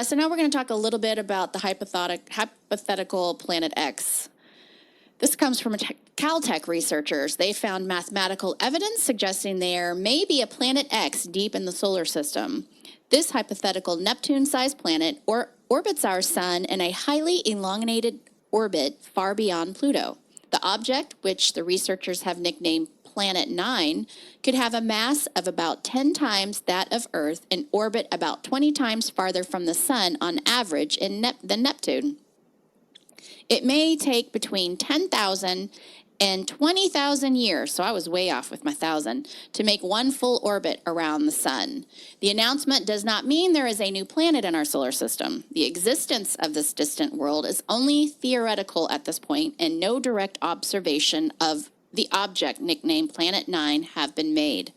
So now we're going to talk a little bit about the hypothetical Planet X. This comes from Caltech researchers. They found mathematical evidence suggesting there may be a Planet X deep in the solar system. This hypothetical Neptune-sized planet orbits our sun in a highly elongated orbit far beyond Pluto. The object, which the researchers have nicknamed Planet 9, could have a mass of about 10 times that of Earth and orbit about 20 times farther from the sun on average than Neptune. It may take between 10,000 and 20,000 years, so I was way off with my 1,000, to make one full orbit around the sun. The announcement does not mean there is a new planet in our solar system. The existence of this distant world is only theoretical at this point, and no direct observation of the object nicknamed Planet 9 have been made.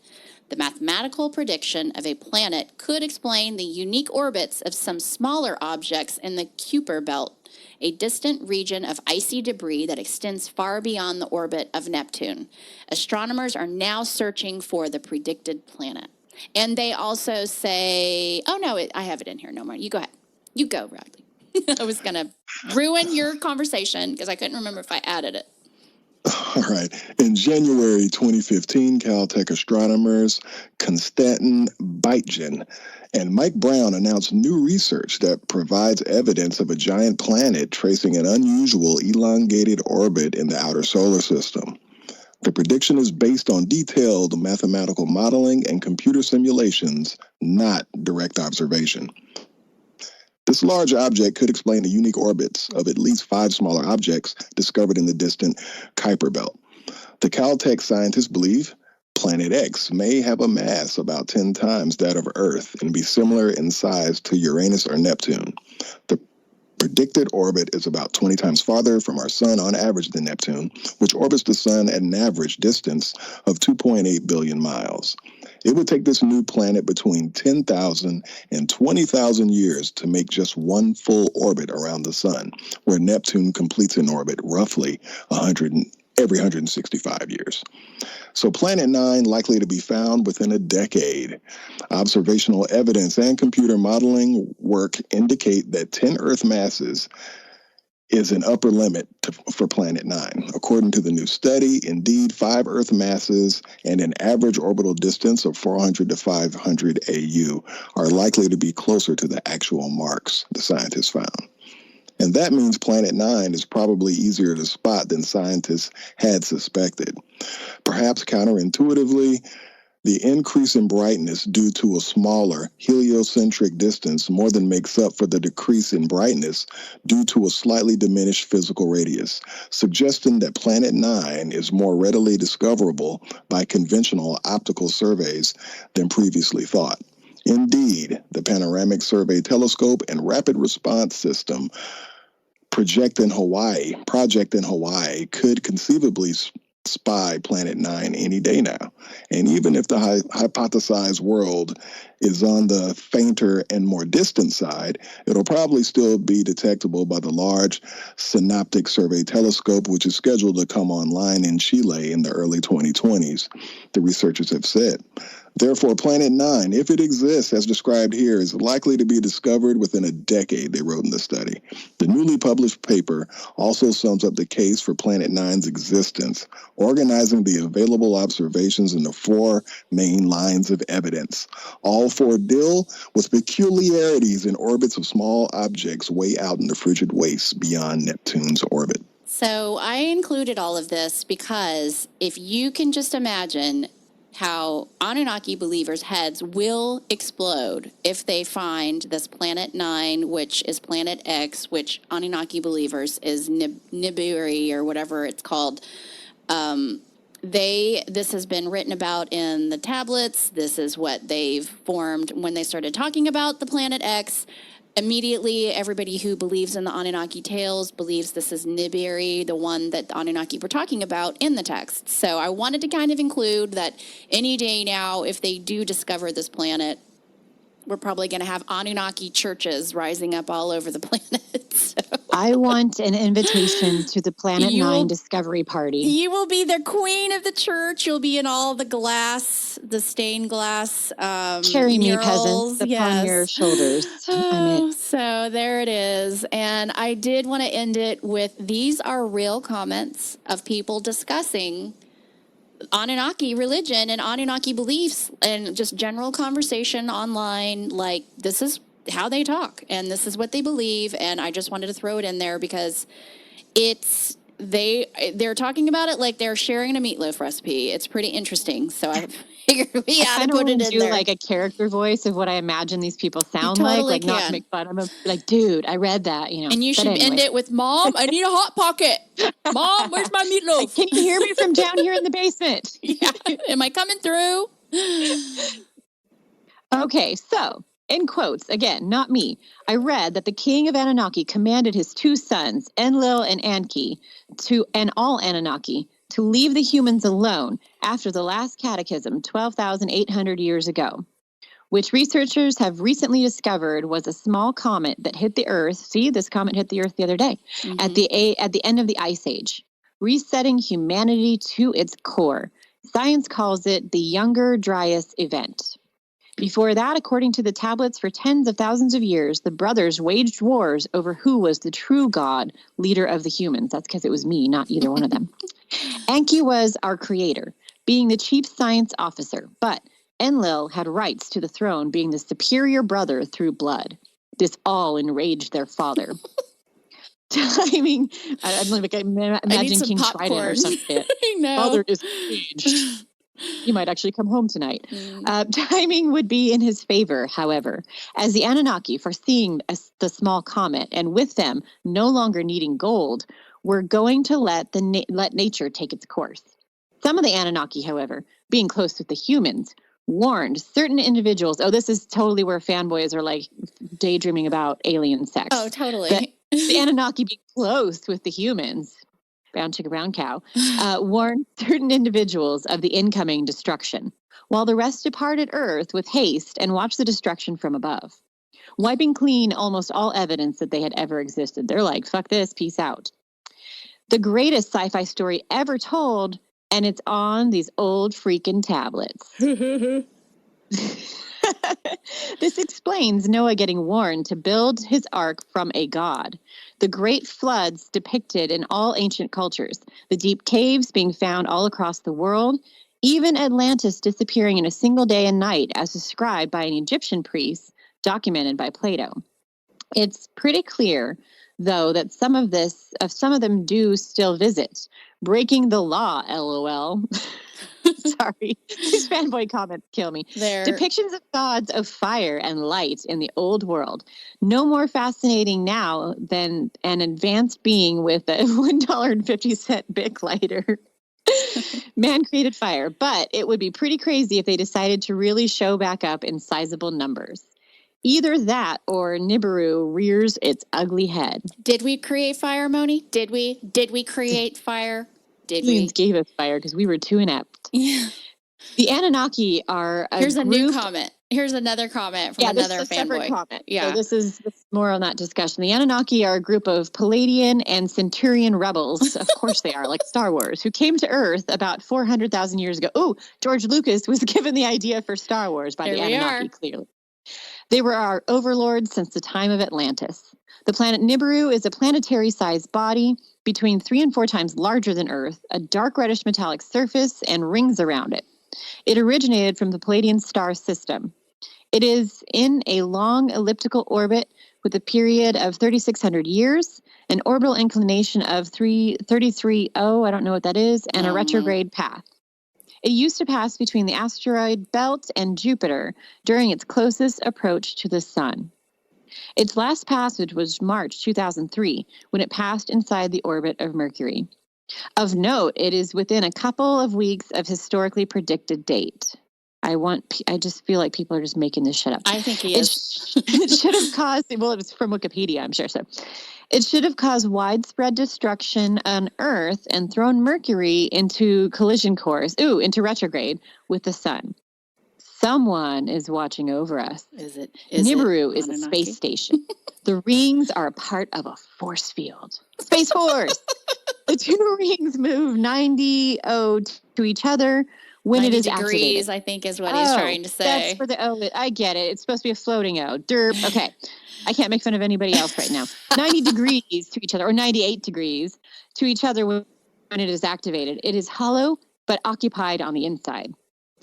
The mathematical prediction of a planet could explain the unique orbits of some smaller objects in the Kuiper Belt, a distant region of icy debris that extends far beyond the orbit of Neptune. Astronomers are now searching for the predicted planet. And they also say, oh no, I have it in here no more. You go ahead. You go, Rodley. I was going to ruin your conversation because I couldn't remember if I added it. All right. In January 2015, Caltech astronomers Konstantin Bytgen and Mike Brown announced new research that provides evidence of a giant planet tracing an unusual elongated orbit in the outer solar system. The prediction is based on detailed mathematical modeling and computer simulations, not direct observation. This large object could explain the unique orbits of at least 5 smaller objects discovered in the distant Kuiper Belt. The Caltech scientists believe Planet X may have a mass about 10 times that of Earth and be similar in size to Uranus or Neptune. The predicted orbit is about 20 times farther from our sun on average than Neptune, which orbits the sun at an average distance of 2.8 billion miles. It would take this new planet between 10,000 and 20,000 years to make just one full orbit around the sun, where Neptune completes an orbit roughly every 165 years. So Planet 9 likely to be found within a decade. Observational evidence and computer modeling work indicate that 10 Earth masses is an upper limit for Planet 9. According to the new study, indeed, 5 Earth masses and an average orbital distance of 400 to 500 AU are likely to be closer to the actual marks the scientists found. And that means Planet 9 is probably easier to spot than scientists had suspected. Perhaps counterintuitively, the increase in brightness due to a smaller heliocentric distance more than makes up for the decrease in brightness due to a slightly diminished physical radius, suggesting that Planet 9 is more readily discoverable by conventional optical surveys than previously thought. Indeed, the Panoramic Survey Telescope and Rapid Response System project in Hawaii could conceivably spy Planet 9 any day now. And even if the hypothesized world is on the fainter and more distant side, it'll probably still be detectable by the large Synoptic Survey Telescope, which is scheduled to come online in Chile in the early 2020s, the researchers have said. Therefore, Planet 9, if it exists as described here, is likely to be discovered within a decade, they wrote in the study. The newly published paper also sums up the case for Planet 9's existence, organizing the available observations into 4 main lines of evidence. All 4 deal with peculiarities in orbits of small objects way out in the frigid wastes beyond Neptune's orbit. So I included all of this because if you can just imagine how Anunnaki believers' heads will explode if they find this Planet 9, which is Planet X, which Anunnaki believers is Nibiru or whatever it's called. This has been written about in the tablets. This is what they've formed when they started talking about the Planet X. Immediately, everybody who believes in the Anunnaki tales believes this is Nibiru, the one that the Anunnaki were talking about in the text. So I wanted to kind of include that any day now, if they do discover this planet, we're probably going to have Anunnaki churches rising up all over the planet. So I want an invitation to the Planet 9 Discovery Party. You will be the queen of the church. You'll be in all the glass, the stained glass Carry me, peasants, upon your shoulders. So there it is. And I did want to end it with, these are real comments of people discussing Anunnaki religion and Anunnaki beliefs and just general conversation online. Like, this is how they talk and this is what they believe. And I just wanted to throw it in there because they're talking about it like they're sharing a meatloaf recipe. It's pretty interesting. So I figured we had to put it in do there. Like a character voice of what I imagine these people sound like not to make fun of them. Like, dude, I read that, And you should end it with, Mom, I need a Hot Pocket. Mom, where's my meatloaf? Can you hear me from down here in the basement? Yeah. Am I coming through? Okay, so in quotes, again, not me, I read that the king of Anunnaki commanded his 2 sons, Enlil and Anki, and all Anunnaki, to leave the humans alone after the last cataclysm 12,800 years ago, which researchers have recently discovered was a small comet that hit the Earth. See, this comet hit the Earth the other day, at the end of the Ice Age, resetting humanity to its core. Science calls it the Younger Dryas event. Before that, according to the tablets, for tens of thousands of years, the brothers waged wars over who was the true god, leader of the humans. That's because it was me, not either one of them. Anki was our creator, being the chief science officer, but Enlil had rights to the throne, being the superior brother through blood. This all enraged their father. Timing, I'm like, imagine King Trident or something. I know. Father is enraged. He might actually come home tonight. Timing would be in his favor, however, as the Anunnaki, foreseeing the small comet and with them no longer needing gold, were going to let nature take its course. Some of the Anunnaki, however, being close with the humans, warned certain individuals. Oh, this is totally where fanboys are like daydreaming about alien sex. Oh, totally. The Anunnaki being close with the humans, brown chicken, brown cow, warned certain individuals of the incoming destruction, while the rest departed Earth with haste and watched the destruction from above, wiping clean almost all evidence that they had ever existed. They're like, fuck this, peace out. The greatest sci-fi story ever told, and it's on these old freaking tablets. This explains Noah getting warned to build his ark from a god, the great floods depicted in all ancient cultures, the deep caves being found all across the world, even Atlantis disappearing in a single day and night as described by an Egyptian priest, documented by Plato. It's pretty clear, though, that some of them do still visit, breaking the law, LOL. Sorry, these fanboy comments kill me. Depictions of gods of fire and light in the old world. No more fascinating now than an advanced being with a $1.50 Bic lighter. Man created fire, but it would be pretty crazy if they decided to really show back up in sizable numbers. Either that or Nibiru rears its ugly head. Did we create fire, Moni? Did we create fire? Aliens gave us fire because we were too inept. Yeah. The Anunnaki are Here's a new comment. Here's another comment from this another is a separate fanboy. comment. Yeah. So this is more on that discussion. The Anunnaki are a group of Palladian and Centurion rebels. Of course they are, like Star Wars, who came to Earth about 400,000 years ago. Oh, George Lucas was given the idea for Star Wars by Here the we Anunnaki, are. clearly. They were our overlords since the time of Atlantis. The planet Nibiru is a planetary-sized body between 3 and 4 times larger than Earth, a dark reddish metallic surface, and rings around it. It originated from the Palladian star system. It is in a long elliptical orbit with a period of 3,600 years, an orbital inclination of 330, I don't know what that is, and a retrograde path. It used to pass between the asteroid belt and Jupiter during its closest approach to the sun. Its last passage was March 2003, when it passed inside the orbit of Mercury. Of note, it is within a couple of weeks of historically predicted date. I just feel like people are just making this shit up. I think he is. It should have caused, well, it was from Wikipedia, I'm sure. So it should have caused widespread destruction on Earth and thrown Mercury into collision course, into retrograde with the sun. Someone is watching over us. Is it? Nibiru is a space station. The rings are a part of a force field. Space Force! The 2 rings move 90 to each other when it is degrees, activated. I think is what he's trying to say. That's for the I get it. It's supposed to be a floating O. Derp. Okay. I can't make fun of anybody else right now. 90 degrees to each other, or 98 degrees to each other when it is activated. It is hollow, but occupied on the inside.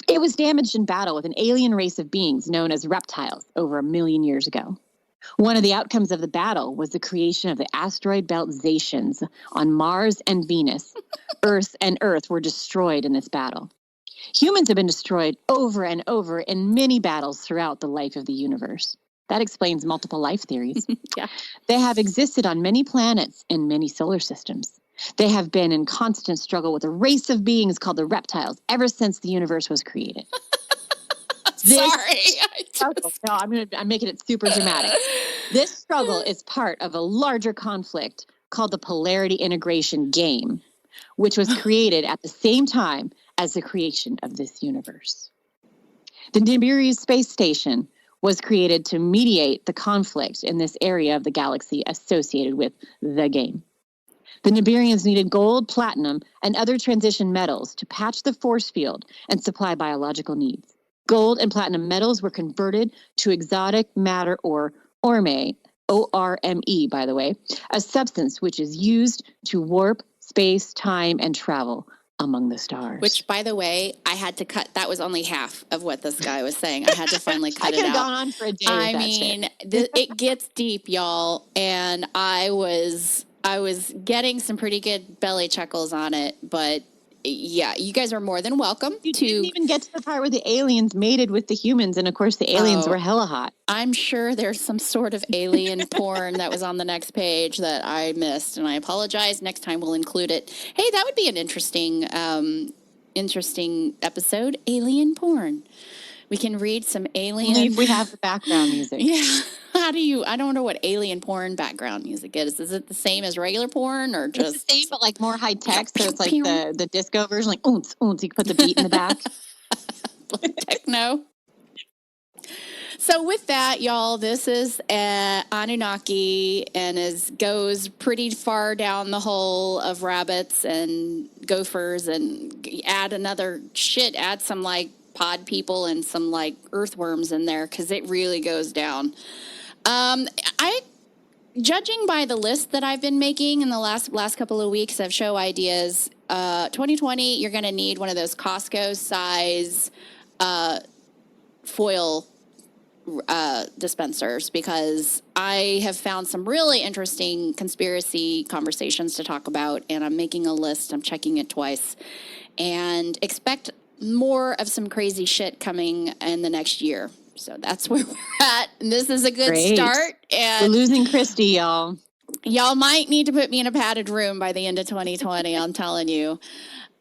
It was damaged in battle with an alien race of beings known as reptiles over 1 million years ago. One of the outcomes of the battle was the creation of the asteroid belt Zations on Mars and Venus. Earth were destroyed in this battle. Humans have been destroyed over and over in many battles throughout the life of the universe. That explains multiple life theories. Yeah. They have existed on many planets in many solar systems. They have been in constant struggle with a race of beings called the reptiles ever since the universe was created. I'm making it super dramatic. This struggle is part of a larger conflict called the Polarity Integration Game, which was created at the same time as the creation of this universe. The Nibiru space station was created to mediate the conflict in this area of the galaxy associated with the game. The Nibirians needed gold, platinum, and other transition metals to patch the force field and supply biological needs. Gold and platinum metals were converted to exotic matter, or ORME, O-R-M-E, by the way, a substance which is used to warp space, time, and travel among the stars. Which, by the way, I had to cut. That was only half of what this guy was saying. I had to finally cut it out. I could have gone on for a day with that shit. It gets deep, y'all, and I was getting some pretty good belly chuckles on it, but yeah, you guys are more than welcome You didn't even get to the part where the aliens mated with the humans, and of course the aliens were hella hot. I'm sure there's some sort of alien porn that was on the next page that I missed, and I apologize. Next time we'll include it. Hey, that would be an interesting episode, alien porn. We can read some alien. Only if we have the background music. Yeah. I don't know what alien porn background music is. Is it the same as regular porn, or just it's the same, but like more high tech? So it's like the disco version, like oons, oons. You can put the beat in the back. Techno. So with that, y'all, this is Anunnaki, and goes pretty far down the hole of rabbits and gophers, and add some like pod people and some like earthworms in there, because it really goes down. Judging by the list that I've been making in the last couple of weeks of show ideas, 2020, you're going to need one of those Costco size foil dispensers, because I have found some really interesting conspiracy conversations to talk about, and I'm making a list. I'm checking it twice, and expect more of some crazy shit coming in the next year. So that's where we're at. And this is a good start. And we're losing Christy, y'all. Y'all might need to put me in a padded room by the end of 2020. I'm telling you.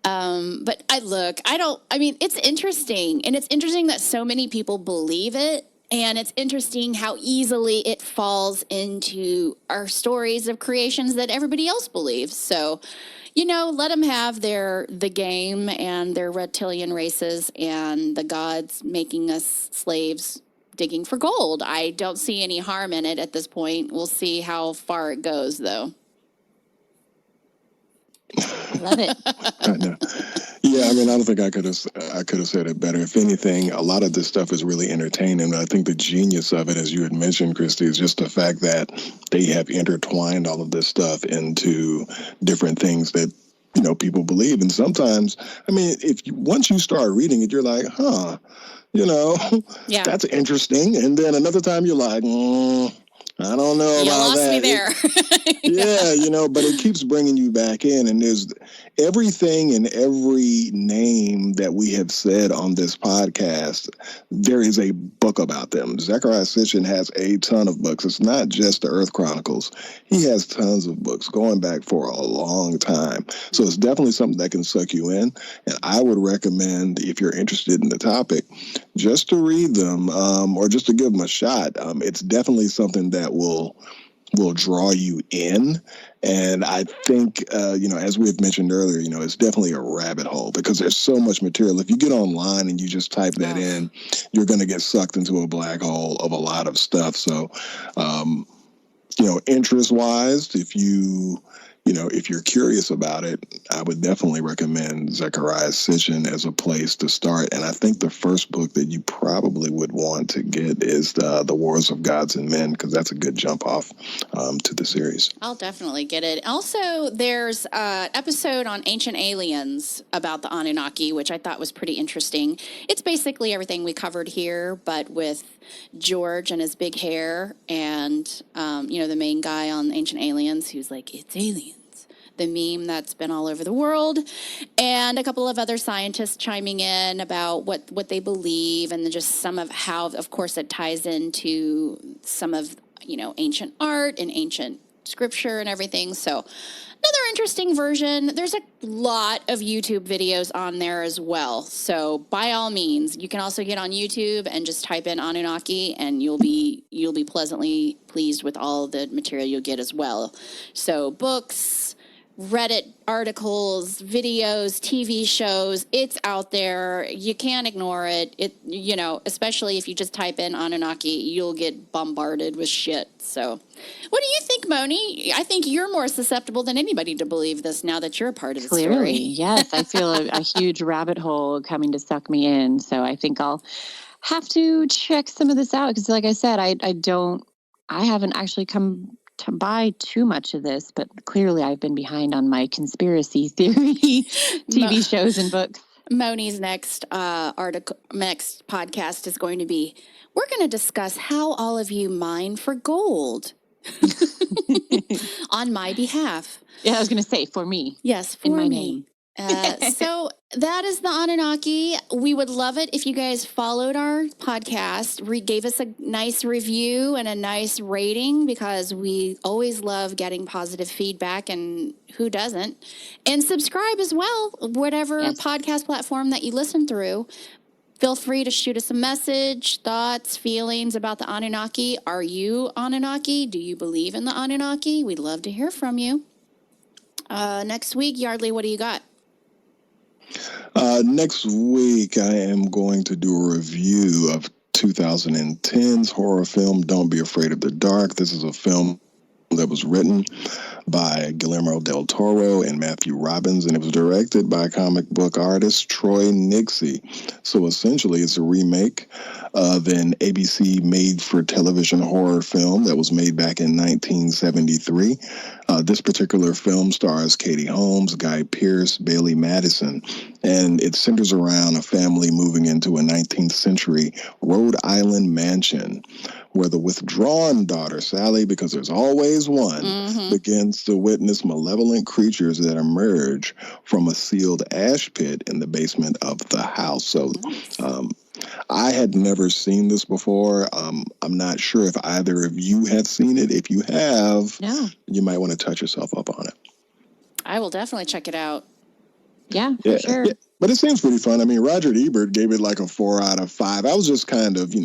But it's interesting. And it's interesting that so many people believe it. And it's interesting how easily it falls into our stories of creations that everybody else believes. So, let them have the game and their reptilian races and the gods making us slaves digging for gold. I don't see any harm in it at this point. We'll see how far it goes, though. I love it. I know. Yeah, I mean, I don't think I could have said it better. If anything, a lot of this stuff is really entertaining. I think the genius of it, as you had mentioned, Christy, is just the fact that they have intertwined all of this stuff into different things that people believe. And sometimes, I mean, once you start reading it, you're like, huh, Yeah. that's interesting. And then another time, you're like, I don't know you about lost that. me there. Yeah, but it keeps bringing you back in. And there's everything and every name that we have said on this podcast, there is a book about them. Zecharia Sitchin has a ton of books. It's not just the Earth Chronicles. He has tons of books going back for a long time. So it's definitely something that can suck you in. And I would recommend, if you're interested in the topic, just to read them or just to give them a shot. It's definitely something that will draw you in. And I think, as we have mentioned earlier, it's definitely a rabbit hole because there's so much material. If you get online and you just type that in, you're going to get sucked into a black hole of a lot of stuff. So, interest-wise, if you're curious about it, I would definitely recommend Zecharia Sitchin as a place to start. And I think the first book that you probably would want to get is the Wars of Gods and Men, because that's a good jump off to the series. I'll definitely get it. Also, there's an episode on Ancient Aliens about the Anunnaki, which I thought was pretty interesting. It's basically everything we covered here, but with George and his big hair and, the main guy on Ancient Aliens who's like, it's aliens. The meme that's been all over the world, and a couple of other scientists chiming in about what they believe, and just some of how, of course, it ties into some of, ancient art and ancient scripture and everything. So another interesting version. There's a lot of YouTube videos on there as well. So by all means, you can also get on YouTube and just type in Anunnaki, and you'll be pleasantly pleased with all the material you'll get as well. So books, Reddit articles, videos, TV shows, it's out there. You can't ignore it. Especially if you just type in Anunnaki, you'll get bombarded with shit. So what do you think, Moni? I think you're more susceptible than anybody to believe this now that you're a part of the Clearly, story. Yes. I feel a huge rabbit hole coming to suck me in. So I think I'll have to check some of this out because, like I said, I haven't actually come to buy too much of this, but clearly I've been behind on my conspiracy theory TV shows and books. Moni's next podcast is going to be, we're going to discuss how all of you mine for gold on my behalf. Yeah, I was going to say for me. Yes, for in my me. name. So that is the Anunnaki. We would love it if you guys followed our podcast, gave us a nice review and a nice rating, because we always love getting positive feedback, and who doesn't? And subscribe as well, whatever podcast platform that you listen through. Feel free to shoot us a message, thoughts, feelings about the Anunnaki. Are you Anunnaki? Do you believe in the Anunnaki? We'd love to hear from you. Next week, Yardley, what do you got? Next week, I am going to do a review of 2010's horror film, Don't Be Afraid of the Dark. This is a film that was written by Guillermo del Toro and Matthew Robbins, and it was directed by comic book artist Troy Nixey. So essentially, it's a remake of an ABC made-for-television horror film that was made back in 1973. This particular film stars Katie Holmes, Guy Pearce, Bailey Madison, and it centers around a family moving into a 19th century Rhode Island mansion where the withdrawn daughter, Sally, because there's always one, begins to witness malevolent creatures that emerge from a sealed ash pit in the basement of the house. So I had never seen this before. I'm not sure if either of you have seen it. If you have, you might want to touch yourself up on it. I will definitely check it out. Yeah, for sure. Yeah. But it seems pretty fun. I mean, Roger Ebert gave it like a 4 out of 5. I was just kind of,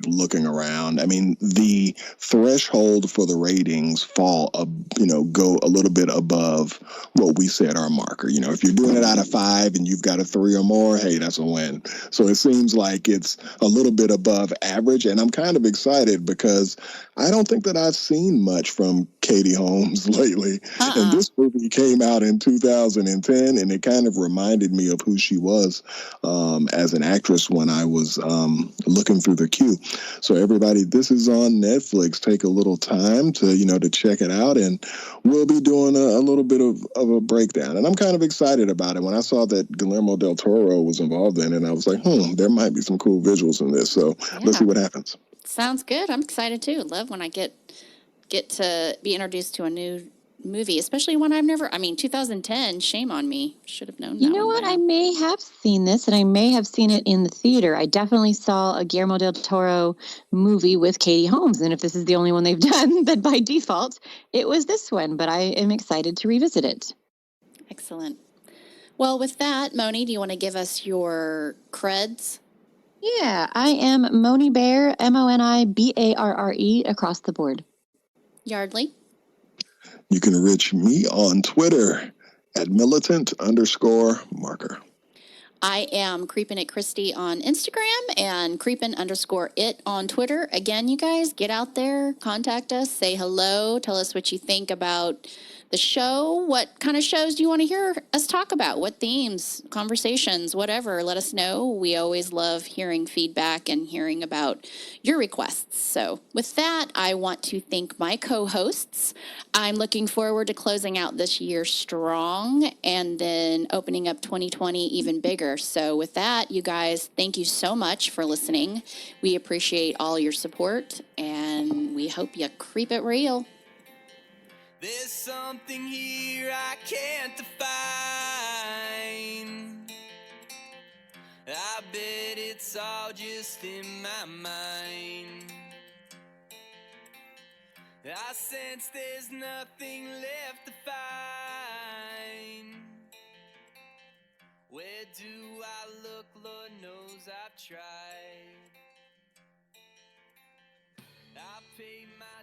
looking around. I mean, the threshold for the ratings go a little bit above what we set our marker. If you're doing it out of 5 and you've got a 3 or more, hey, that's a win. So it seems like it's a little bit above average. And I'm kind of excited because I don't think that I've seen much from Katie Holmes lately. And this movie came out in 2010, and it kind of reminded me of who she was as an actress when I was looking through the queue. So everybody, this is on Netflix. Take a little time to check it out, and we'll be doing a little bit of a breakdown. And I'm kind of excited about it. When I saw that Guillermo del Toro was involved in it, I was like, there might be some cool visuals in this. So let's see what happens. Sounds good. I'm excited too. Love when I get to be introduced to a new movie, especially one 2010, shame on me. Should have known that. You know what? I may have seen this, and I may have seen it in the theater. I definitely saw a Guillermo del Toro movie with Katie Holmes, and if this is the only one they've done, then by default, it was this one, but I am excited to revisit it. Excellent. Well, with that, Moni, do you want to give us your creds? Yeah, I am Moni Bear, MoniBarre, across the board. Yardley? You can reach me on Twitter at militant_marker. I am Creepin' It Christy on Instagram and Creepin_it on Twitter. Again, you guys, get out there, contact us, say hello, tell us what you think about the show. What kind of shows do you want to hear us talk about? What themes, conversations, whatever. Let us know. We always love hearing feedback and hearing about your requests. So with that, I want to thank my co-hosts. I'm looking forward to closing out this year strong and then opening up 2020 even bigger. So with that, you guys, thank you so much for listening. We appreciate all your support, and we hope you creep it real. There's something here I can't define. I bet it's all just in my mind. I sense there's nothing left to find. Where do I look? Lord knows I've tried. I paid my